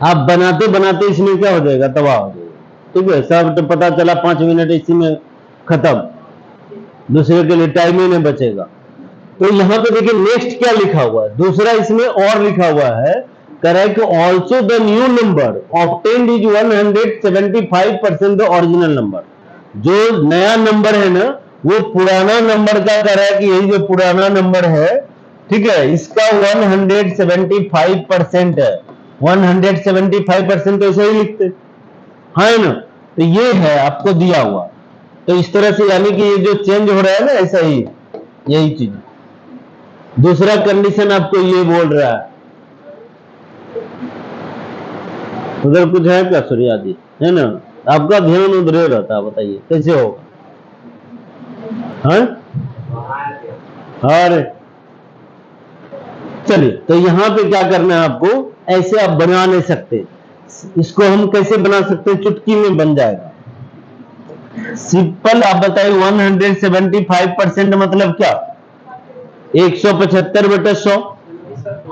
आप बनाते बनाते इसमें क्या हो जाएगा? तबाह हो जाएगा। ठीक है, सब तो पता चला 5 मिनट इसी में खत्म, दूसरे के लिए टाइम ही नहीं बचेगा। तो यहां पे देखिए नेक्स्ट क्या लिखा हुआ है, दूसरा इसमें और लिखा हुआ है, correct, also the new number obtained is 175% the original number. जो नया नंबर है ना, वो पुराना नंबर का कह रहा है कि यही जो पुराना नंबर है, ठीक है, इसका 175% है। 175% तो ऐसे ही लिखते, है ना? तो ये है आपको दिया हुआ। तो इस तरह से यानी कि ये जो चेंज हो रहा है ना, ऐसा ही यही चीज। दूसरा कंडीशन आपको ये बोल रहा है, उधर कुछ है क्या सूर्या जी? है ना? आपका ध्यान उधर रहता है, बताइए कैसे होगा? हाँ, अरे चलिए, तो यहां पे क्या करना है आपको, ऐसे आप बना नहीं सकते। इसको हम कैसे बना सकते हैं? चुटकी में बन जाएगा सिंपल। आप बताइए 175% मतलब क्या? 175/100,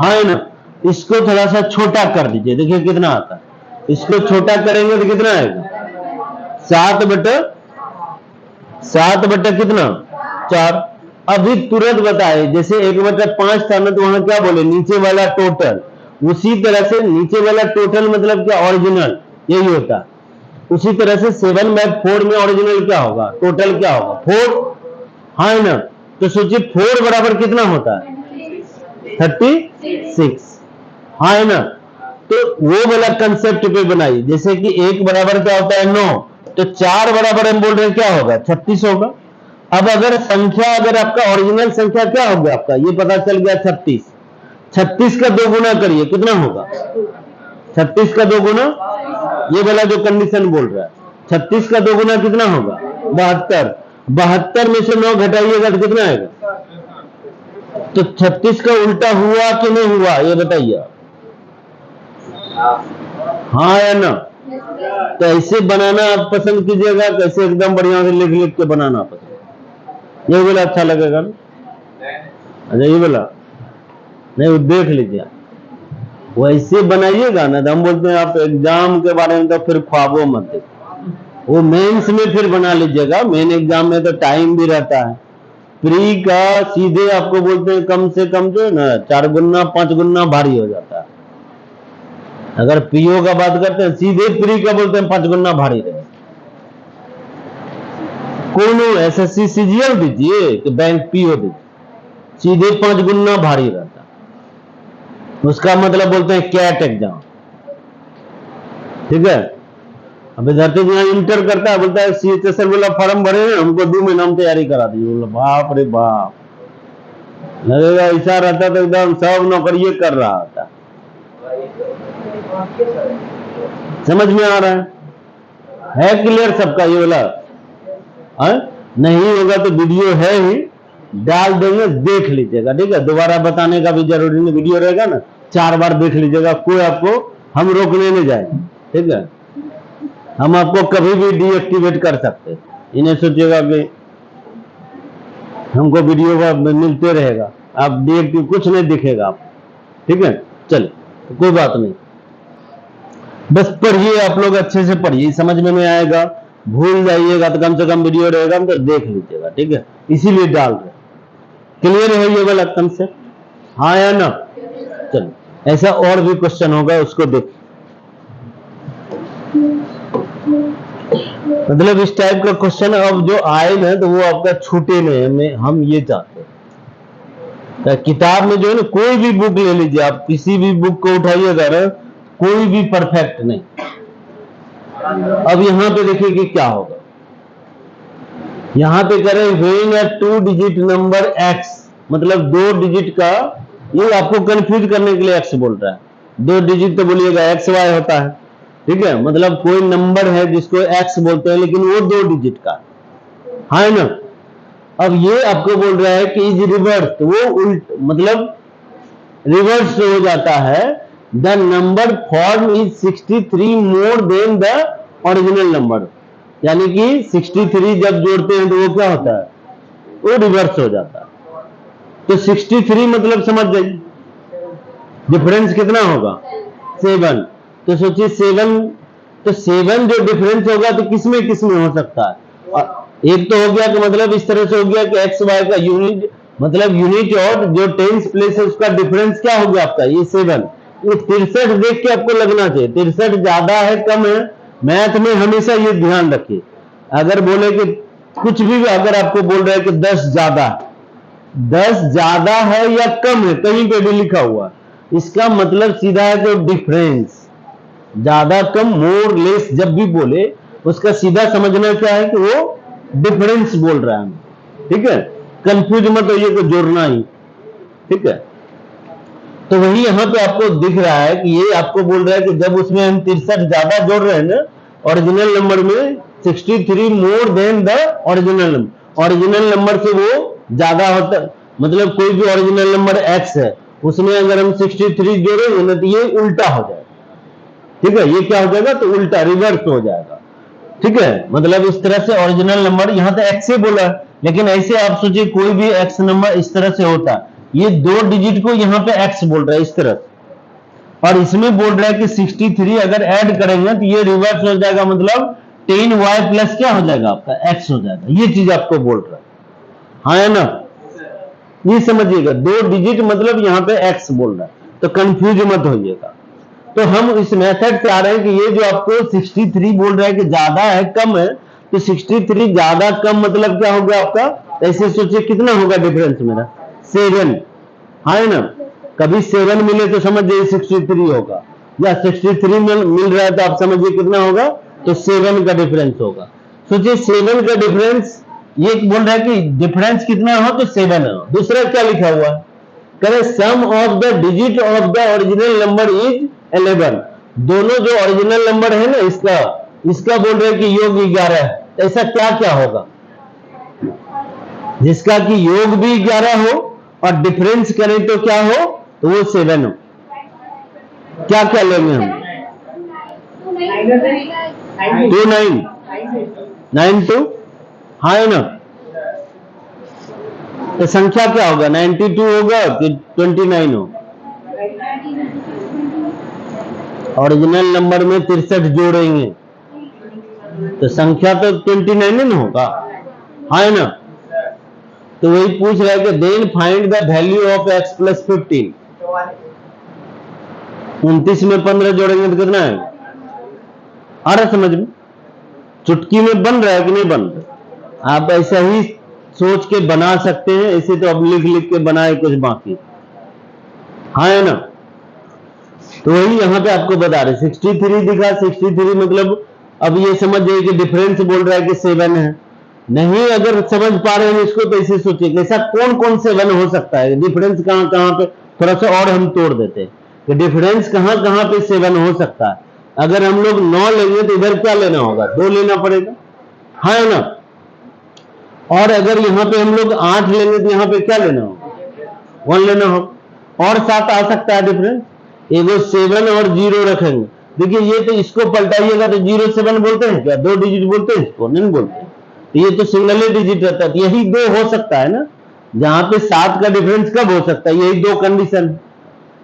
हाँ ना? इसको थोड़ा सा छोटा कर दीजिए, देखिए कितना आता है। इसको छोटा करेंगे तो कितना आएगा? 7/7 कितना? 4। अभी तुरंत बताए, जैसे 1/5 था ना, तो वहां क्या बोले, नीचे वाला टोटल। उसी तरह से नीचे वाला टोटल मतलब क्या, ओरिजिनल, यही होता है। उसी तरह से 7/4 में ओरिजिनल क्या होगा, टोटल क्या होगा, 4, हाँ है ना। तो सोचिए 4 बराबर कितना होता है, 36, हाँ है ना। तो वो वाला कंसेप्ट पे बनाइए, जैसे कि 1 बराबर क्या होता है, 9, तो 4 बराबर हम बोल रहे हैं क्या होगा, 36 होगा। अब अगर संख्या, अगर आपका ओरिजिनल संख्या क्या होगा, आपका ये पता चल गया 36, 36 का 2 गुना करिए, कितना होगा, 36 का 2 गुना, ये वाला जो कंडीशन बोल रहा है, 36 का 2 गुना कितना होगा, 72। 72 में से 9 घटाइएगा तो कितना आएगा, तो 36 का उल्टा हुआ कि नहीं हुआ, ये बताइए, हाँ या ना। तो ऐसे बनाना आप पसंद कीजिएगा, कैसे एकदम बढ़िया से लिख लिख के बनाना पसंद, ये बोला अच्छा लगेगा ना। अच्छा ये बोला नहीं, वो देख लीजिए, वैसे बनाइएगा ना, तो हम बोलते हैं आप एग्जाम के बारे में तो फिर ख्वाबों मत देखो, वो मेंस में फिर बना लीजिएगा। मेन एग्जाम में तो टाइम भी रहता है, प्री का सीधे आपको बोलते हैं कम से कम जो है ना 4 गुना 5 गुना भारी हो जाता है। अगर पीओ का बात करते हैं, सीधे प्री का बोलते हैं 5 गुना भारी रहे। कौन एसएससी सीजीएल दीजिए कि बैंक पीओ दीजिए, सीधे 5 गुना भारी रहता है। उसका मतलब बोलते हैं कैट एग्जाम, ठीक है। अब विद्यार्थी यहाँ इंटर करता है, बोलता है सीएचएसएल वाला फॉर्म भरे हैं, हमको 2 महीना में तैयारी करा दी। बोला बाप रे बाप, लगेगा ऐसा रहता तो एकदम सब नौकरी कर रहा था। समझ में आ रहा है क्लियर सबका ये वाला, नहीं होगा तो वीडियो है ही, डाल देंगे, देख लीजिएगा, ठीक है। दोबारा बताने का भी जरूरी नहीं, वीडियो रहेगा ना, 4 बार देख लीजिएगा, कोई आपको हम रोकने नहीं जाएंगे, ठीक है। हम आपको कभी भी डीएक्टिवेट कर सकते, इन्हें सोचिएगा कि हमको वीडियो का मिलते रहेगा, आप डीएक्टिव कुछ नहीं दिखेगा आप, ठीक है। चलिए तो कोई बात नहीं, बस पढ़िए, आप लोग अच्छे से पढ़िए, समझ में नहीं आएगा भूल जाइएगा तो कम से कम वीडियो रहेगा तो देख लीजिएगा, ठीक है। इसीलिए डाल रहे, क्लियर है ये वाला कंसेप्ट, हाँ या ना। चलो ऐसा और भी क्वेश्चन होगा, उसको देख, मतलब इस टाइप का क्वेश्चन अब जो आए ना तो वो आपका छूटे नहीं, हम ये चाहते हैं। तो किताब में जो है ना, कोई भी बुक ले लीजिए आप, किसी भी बुक को उठाइएगा ना, कोई भी परफेक्ट नहीं। अब यहां पे देखिए कि क्या होगा, यहां पे करें when a 2 digit number x, मतलब 2 डिजिट का, ये आपको कंफ्यूज करने के लिए x बोल रहा है। 2 डिजिट तो बोलिएगा XY होता है, ठीक है, मतलब कोई नंबर है जिसको x बोलते हैं, लेकिन वो 2 डिजिट का, है ना। अब ये आपको बोल रहा है कि इज रिवर्स, वो उल्ट मतलब रिवर्स हो जाता है, the number form is 63 more than the original number, यानी कि 63 जब जोड़ते हैं तो वो क्या होता है, वो रिवर्स हो जाता है। तो 63 मतलब समझ जाइए डिफरेंस कितना होगा, 7। तो सोचिए 7, तो 7 जो डिफरेंस होगा तो किसमें किसमें हो सकता है, एक तो हो गया कि मतलब इस तरह से हो गया कि एक्स वाई का यूनिट, मतलब यूनिट और जो टेंस प्लेस है उसका डिफरेंस क्या हो गया आपका, ये 7। ये 63 देख के आपको लगना चाहिए 63 ज्यादा है कम है। मैथ में हमेशा ये ध्यान रखिए, अगर बोले कि कुछ भी अगर आपको बोल रहे हैं कि 10 ज्यादा है या कम है, कहीं पे भी लिखा हुआ, इसका मतलब सीधा है कि डिफरेंस, ज्यादा कम मोर लेस जब भी बोले उसका सीधा समझना क्या है कि वो डिफरेंस बोल रहा है, ठीक है। कंफ्यूज मत होइए को जोड़ना ही, ठीक है। तो वही यहां पे आपको दिख रहा है कि ये आपको बोल रहा है कि जब उसमें हम 63 ज्यादा जोड़ रहे हैं ना ओरिजिनल नंबर में, 63 more than the original number, original number से वो ज्यादा होता, मतलब कोई भी ओरिजिनल नंबर x है उसमें अगर हम 63 जोड़ेंगे ना तो ये उल्टा हो जाएगा, ठीक है। ये क्या हो जाएगा, तो उल्टा रिवर्स हो जाएगा, ठीक है। मतलब इस तरह से ओरिजिनल नंबर, यहां तो x से बोला है, लेकिन ऐसे आप सोचिए कोई भी x नंबर इस तरह से होता, ये 2 डिजिट को यहां पे x बोल रहा है इस तरह से, और इसमें बोल रहा है कि 63 अगर ऐड करेंगे तो ये रिवर्स हो जाएगा, मतलब 10y प्लस क्या हो जाएगा आपका x हो जाएगा, ये चीज आपको बोल रहा है, हाँ है ना, ये समझिएगा 2 डिजिट मतलब यहाँ पे x बोल रहा है, तो कंफ्यूज मत होइएगा। तो हम इस मेथड से आ रहे हैं कि ये जो आपको 63 बोल रहा है कि ज्यादा है कम है, तो 63 ज्यादा कम मतलब क्या हो गया आपका, ऐसे सोचिए कितना होगा डिफरेंस मेरा 7, है ना। कभी 7 मिले तो समझ जाइए 63 होगा, या 63 मिल रहा है तो आप समझिए कितना होगा, तो 7 का डिफरेंस होगा। सोचिए 7 का डिफरेंस, ये बोल रहा है कि डिफरेंस कितना हो तो 7 हो। दूसरा क्या लिखा हुआ है, करें sum of the digit of the original number is 11। दोनों जो ओरिजिनल नंबर है ना इसका बोल रहे हैं कि योग 11 है। ऐसा क्या क्या होगा जिसका कि योग भी 11 हो और डिफरेंस करें तो क्या हो, तो वो 7 हो। क्या क्या लेंगे हम, 92 हाँ है ना। तो संख्या क्या होगा, 92 होगा कि 29 हो। ओरिजिनल नंबर में 63 जोड़ेंगे तो संख्या तो 29 ना होगा, है ना। तो वही पूछ रहा है कि then find the value of x plus 15। 29 में 15 जोड़ेंगे तो कितना है, आ रहा समझ में, चुटकी में बन रहा है कि नहीं बन रहा। आप ऐसा ही सोच के बना सकते हैं, इसे तो अब लिख लिख के बनाए कुछ बाकी, हाँ है ना। तो वही यहां पे आपको बता रहे 63 दिखा, 63 मतलब अब ये समझ जाइए कि डिफरेंस बोल रहा है कि 7 है। नहीं अगर समझ पा रहे हैं इसको तो ऐसे सोचिए ऐसा कौन कौन 7 हो सकता है, डिफरेंस कहां कहां पे, थोड़ा सा और हम तोड़ देते हैं कि डिफरेंस कहां कहां पे 7 हो सकता है। अगर हम लोग 9 लेंगे तो इधर क्या लेना होगा, 2 लेना पड़ेगा, हाँ है ना। और अगर यहाँ पे हम लोग 8 लेंगे तो यहाँ पे क्या लेना होगा, 1 लेना होगा। और 7 आ सकता है डिफरेंस, एगो 7 और 0 रखेंगे। देखिए ये तो इसको पलटाइएगा तो 07 बोलते हैं क्या, 2 डिजिट बोलते हैं, इसको नहीं बोलते। तो ये तो सिंगल डिजिट रहता है, तो यही 2 हो सकता है ना। जहां पे 7 का डिफरेंस कब हो सकता है, यही 2 कंडीशन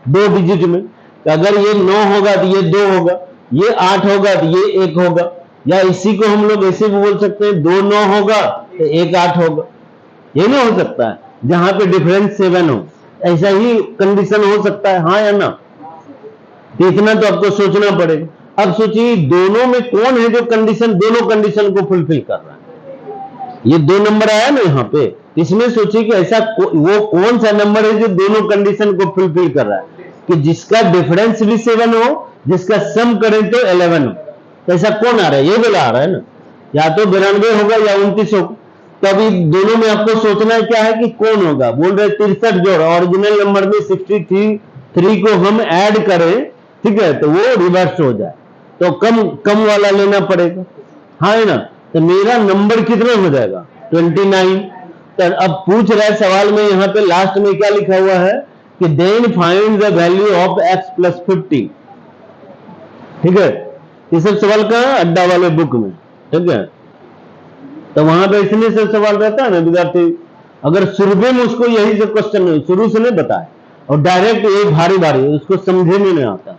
2 डिजिट में। तो अगर ये 9 होगा तो ये 2 होगा, ये 8 होगा तो ये 1 होगा, या इसी को हम लोग ऐसे भी बोल सकते हैं 2 9 होगा तो 1 8 होगा। ये नहीं हो सकता है जहां पे डिफरेंस 7 हो, ऐसा ही कंडीशन हो सकता है, हाँ या ना। तो इतना तो आपको सोचना पड़ेगा। अब सोचिए दोनों में कौन है जो कंडीशन, दोनों कंडीशन को फुलफिल कर रहा है। ये 2 नंबर आया ना यहाँ पे, इसमें सोचिए कि ऐसा वो कौन सा नंबर है जो दोनों कंडीशन को फुलफिल कर रहा है, कि जिसका डिफरेंस भी 7 हो, जिसका सम करें तो 11 हो। तो ऐसा कौन आ रहा है, ये बोला आ रहा है ना, या तो 92 होगा या 29 होगा। तो अभी दोनों में आपको सोचना क्या है कि कौन होगा। बोल रहे 63 जोड़, ओरिजिनल नंबर में 63 को हम ऐड करें, ठीक है, तो वो रिवर्स हो जाए, तो कम कम वाला लेना पड़ेगा, हाँ है ना। तो मेरा नंबर कितना हो जाएगा 29। तो अब पूछ रहा है सवाल में यहाँ पे लास्ट में क्या लिखा हुआ है कि then find the value of x plus 50, ठीक है। ये सब सवाल कहाँ, अड्डा वाले बुक में, ठीक है। तो वहां पे इसलिए सब सवाल रहता है ना विद्यार्थी, अगर शुरू में उसको यही सब क्वेश्चन शुरू से नहीं बताए और डायरेक्ट एक भारी भारी उसको समझे में नहीं आता,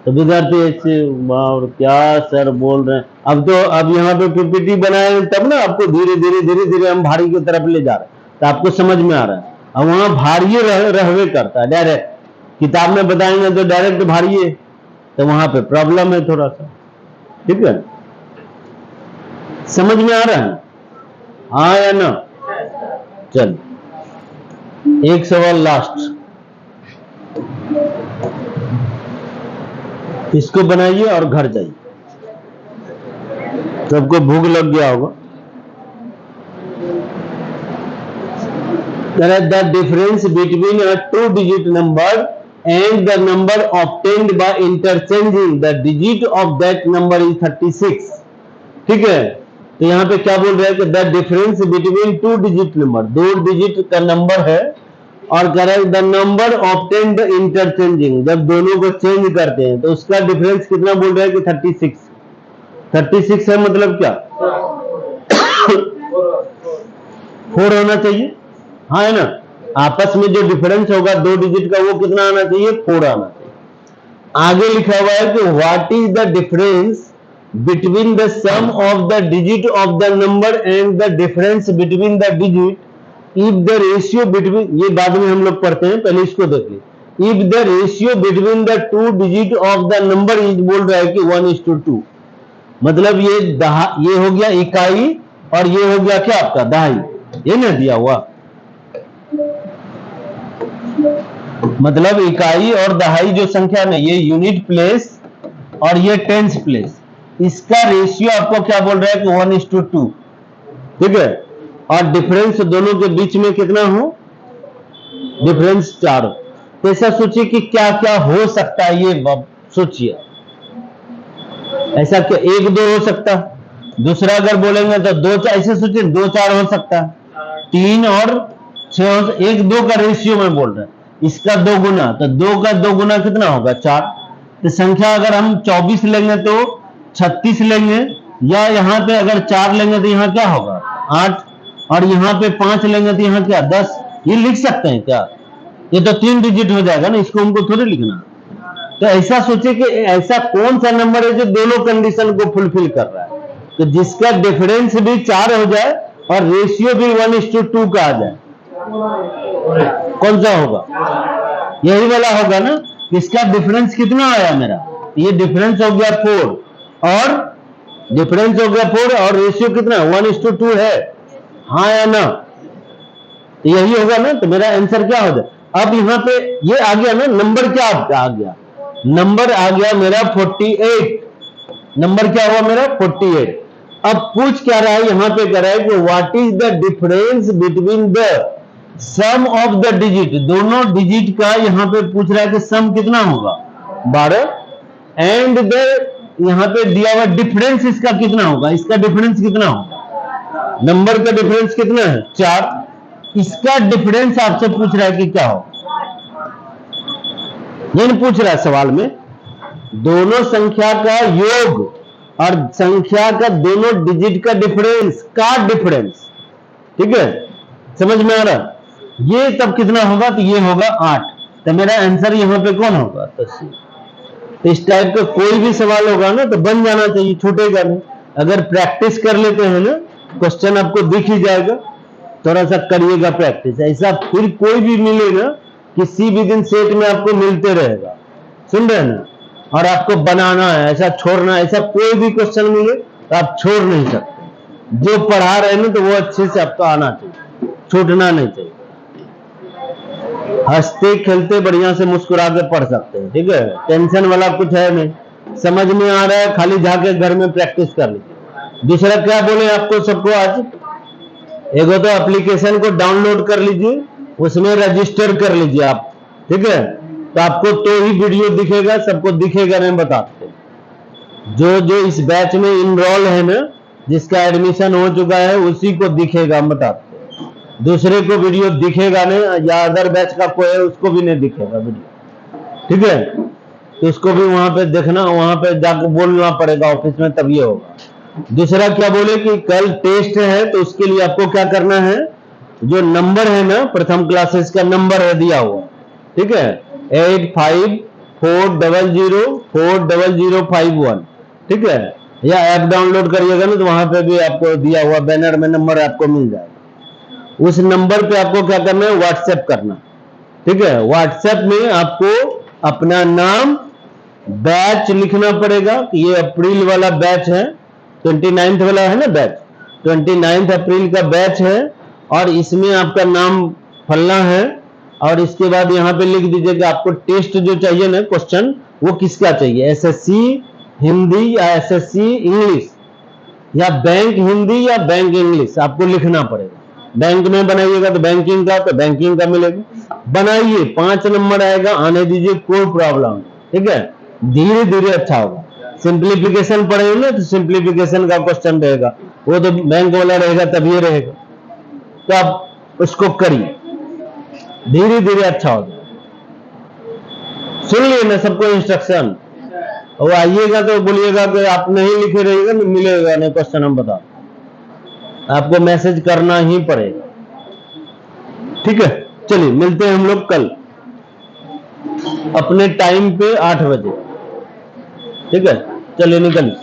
तो विद्यार्थी ऐसे और क्या सर बोल रहे हैं। अब यहाँ पे पीपीटी बनाए तब ना आपको धीरे धीरे हम भारी की तरफ ले जा रहे हैं, तो आपको समझ में आ रहा है। अब वहां भारी रहवे करता है, डायरेक्ट किताब में बताएंगे तो डायरेक्ट भारी है, तो वहां पे प्रॉब्लम है थोड़ा सा, ठीक है। समझ में आ रहा है, हाँ या ना। चल एक सवाल लास्ट, इसको बनाइए और घर जाइए, सबको भूख लग गया होगा। The difference between a 2 digit number and the number obtained by interchanging the digit of that number is 36, ठीक है। तो यहां पे क्या बोल रहा है कि the difference between 2 digit number, 2 digit का नंबर है, और correct the number obtained interchanging, जब दोनों को चेंज करते हैं तो उसका डिफरेंस कितना बोल रहा है कि 36 है, मतलब क्या 4 होना चाहिए, हाँ है ना। आपस में जो डिफरेंस होगा 2 डिजिट का वो कितना आना चाहिए, 4 आना चाहिए। आगे लिखा हुआ है कि what is the difference between the sum of the digit of the number and the difference between the digit if the ratio between, ये बाद में हम लोग पढ़ते हैं, पहले इसको देखिए। If the ratio between the two digit of the number is, बोल रहा है कि 1:2, मतलब ये हो गया इकाई और ये हो गया क्या आपका दहाई, ये ना दिया हुआ, मतलब इकाई और दहाई जो संख्या में, ये यूनिट प्लेस और ये टेंस प्लेस, इसका रेशियो आपको क्या बोल रहा है कि 1:2, ठीक है। और डिफरेंस दोनों के बीच में कितना हो, डिफरेंस 4। तो ऐसा सोचिए कि क्या क्या हो सकता है, ये सोचिए। ऐसा क्या 1-2 हो सकता, दूसरा अगर बोलेंगे तो 2, ऐसे सोचिए 2-4 हो सकता, 3 और 6, 1-2 का रेशियो में बोल रहे हैं, इसका 2 गुना, तो 2 का 2 गुना कितना होगा 4। तो संख्या अगर हम 24 लेंगे तो 36 लेंगे, या यहाँ पे अगर 4 लेंगे तो यहाँ क्या होगा 8, और यहाँ पे 5 लेंगे तो यहाँ क्या 10। ये लिख सकते हैं क्या, ये तो 3 डिजिट हो जाएगा ना, इसको हमको थोड़ी लिखना। तो ऐसा सोचे कि ऐसा कौन सा नंबर है जो दोनों कंडीशन को फुलफिल कर रहा है, तो जिसका डिफरेंस भी 4 हो जाए और रेशियो भी 1:2 का आ जाए, कौन सा होगा, यही वाला होगा ना। इसका डिफरेंस कितना आया मेरा, ये डिफरेंस हो गया 4, और डिफरेंस हो गया 4 और रेशियो कितना 1:2 है, हाँ या ना, तो यही होगा ना। तो मेरा आंसर क्या हो जाए, अब यहाँ पे ये आ गया ना, नंबर क्या आपका आ गया, नंबर आ गया मेरा 48, नंबर क्या हुआ मेरा 48। अब पूछ क्या रहा है, यहां पे कह रहा है कि what is the difference between the sum of the digit, दोनों डिजिट का यहां पे पूछ रहा है कि सम कितना होगा 12, एंड द यहां पे दिया हुआ डिफरेंस इसका कितना होगा, इसका डिफरेंस कितना होगा, नंबर का डिफरेंस कितना है 4, इसका डिफरेंस आपसे पूछ रहा है कि क्या हो, ये नहीं पूछ रहा है सवाल में, दोनों संख्या का योग और संख्या का दोनों डिजिट का डिफरेंस ठीक है, समझ में आ रहा, ये तब कितना होगा, तो ये होगा 8। तो मेरा आंसर यहां पे कौन होगा, तो इस टाइप का कोई भी सवाल होगा ना तो बन जाना चाहिए, छूटेगा नहीं। अगर प्रैक्टिस कर लेते हैं ना, क्वेश्चन आपको दिख ही जाएगा, थोड़ा सा करिएगा प्रैक्टिस, ऐसा फिर कोई भी मिलेगा, किसी भी दिन सेट में आपको मिलते रहेगा, सुन रहे हैं ना, और आपको बनाना है, ऐसा छोड़ना, ऐसा कोई भी क्वेश्चन मिले तो आप छोड़ नहीं सकते, जो पढ़ा रहे हैं ना तो वो अच्छे से आपको आना चाहिए, छूटना नहीं चाहिए। हंसते खेलते बढ़िया से मुस्कुरा के पढ़ सकते हैं, ठीक है, टेंशन वाला कुछ है नहीं, समझ में आ रहा है, खाली जाके घर में प्रैक्टिस कर लीजिए। दूसरा क्या बोले आपको सबको आज, एगो तो एप्लीकेशन को डाउनलोड कर लीजिए, उसमें रजिस्टर कर लीजिए आप, ठीक है, तो आपको तो ही वीडियो दिखेगा, सबको दिखेगा नहीं बताते, जो जो इस बैच में इनरोल है ना, जिसका एडमिशन हो चुका है उसी को दिखेगा, हम बताते, दूसरे को वीडियो दिखेगा नहीं, या अदर बैच का कोई है उसको भी नहीं दिखेगा वीडियो, ठीक है, तो उसको भी वहां पे देखना, वहां पे जाकर बोलना पड़ेगा ऑफिस में, तब ये होगा। दूसरा क्या बोले कि कल टेस्ट है, तो उसके लिए आपको क्या करना है, जो नंबर है ना प्रथम क्लासेस का नंबर है दिया हुआ, ठीक है, 8540040051, ठीक है, या ऐप डाउनलोड करिएगा ना तो वहां पे भी आपको दिया हुआ बैनर में नंबर आपको मिल जाएगा, उस नंबर पे आपको क्या करना है, व्हाट्सएप करना, ठीक है, व्हाट्सएप में आपको अपना नाम, बैच लिखना पड़ेगा, ये अप्रैल वाला बैच है, 29 वाला है ना बैच, 29 अप्रैल का बैच है, और इसमें आपका नाम फलना है, और इसके बाद यहाँ पे लिख दीजिए कि आपको टेस्ट जो चाहिए ना क्वेश्चन, वो किसका चाहिए, एसएससी हिंदी या एसएससी इंग्लिश, या बैंक हिंदी या बैंक इंग्लिश, आपको लिखना पड़ेगा। बैंक में बनाइएगा तो बैंकिंग का, तो बैंकिंग का मिलेगा, बनाइए 5 नंबर आएगा, आने दीजिए, कोई प्रॉब्लम, ठीक है, धीरे धीरे अच्छा होगा। सिंप्लीफिकेशन पढ़ेंगे ना तो सिंप्लीफिकेशन का क्वेश्चन रहेगा, वो तो बैंक वाला रहेगा तब ये रहेगा, तो आप उसको करिए, धीरे धीरे अच्छा हो जाए। सुन लिए ना सबको इंस्ट्रक्शन, और आइएगा तो बोलिएगा कि आप नहीं लिखे रहिएगा, मिलेगा नहीं क्वेश्चन, हम बता, आपको मैसेज करना ही पड़ेगा, ठीक है। चलिए मिलते हैं हम लोग कल अपने टाइम पे 8 बजे, ठीक है, चलिए निकलिए।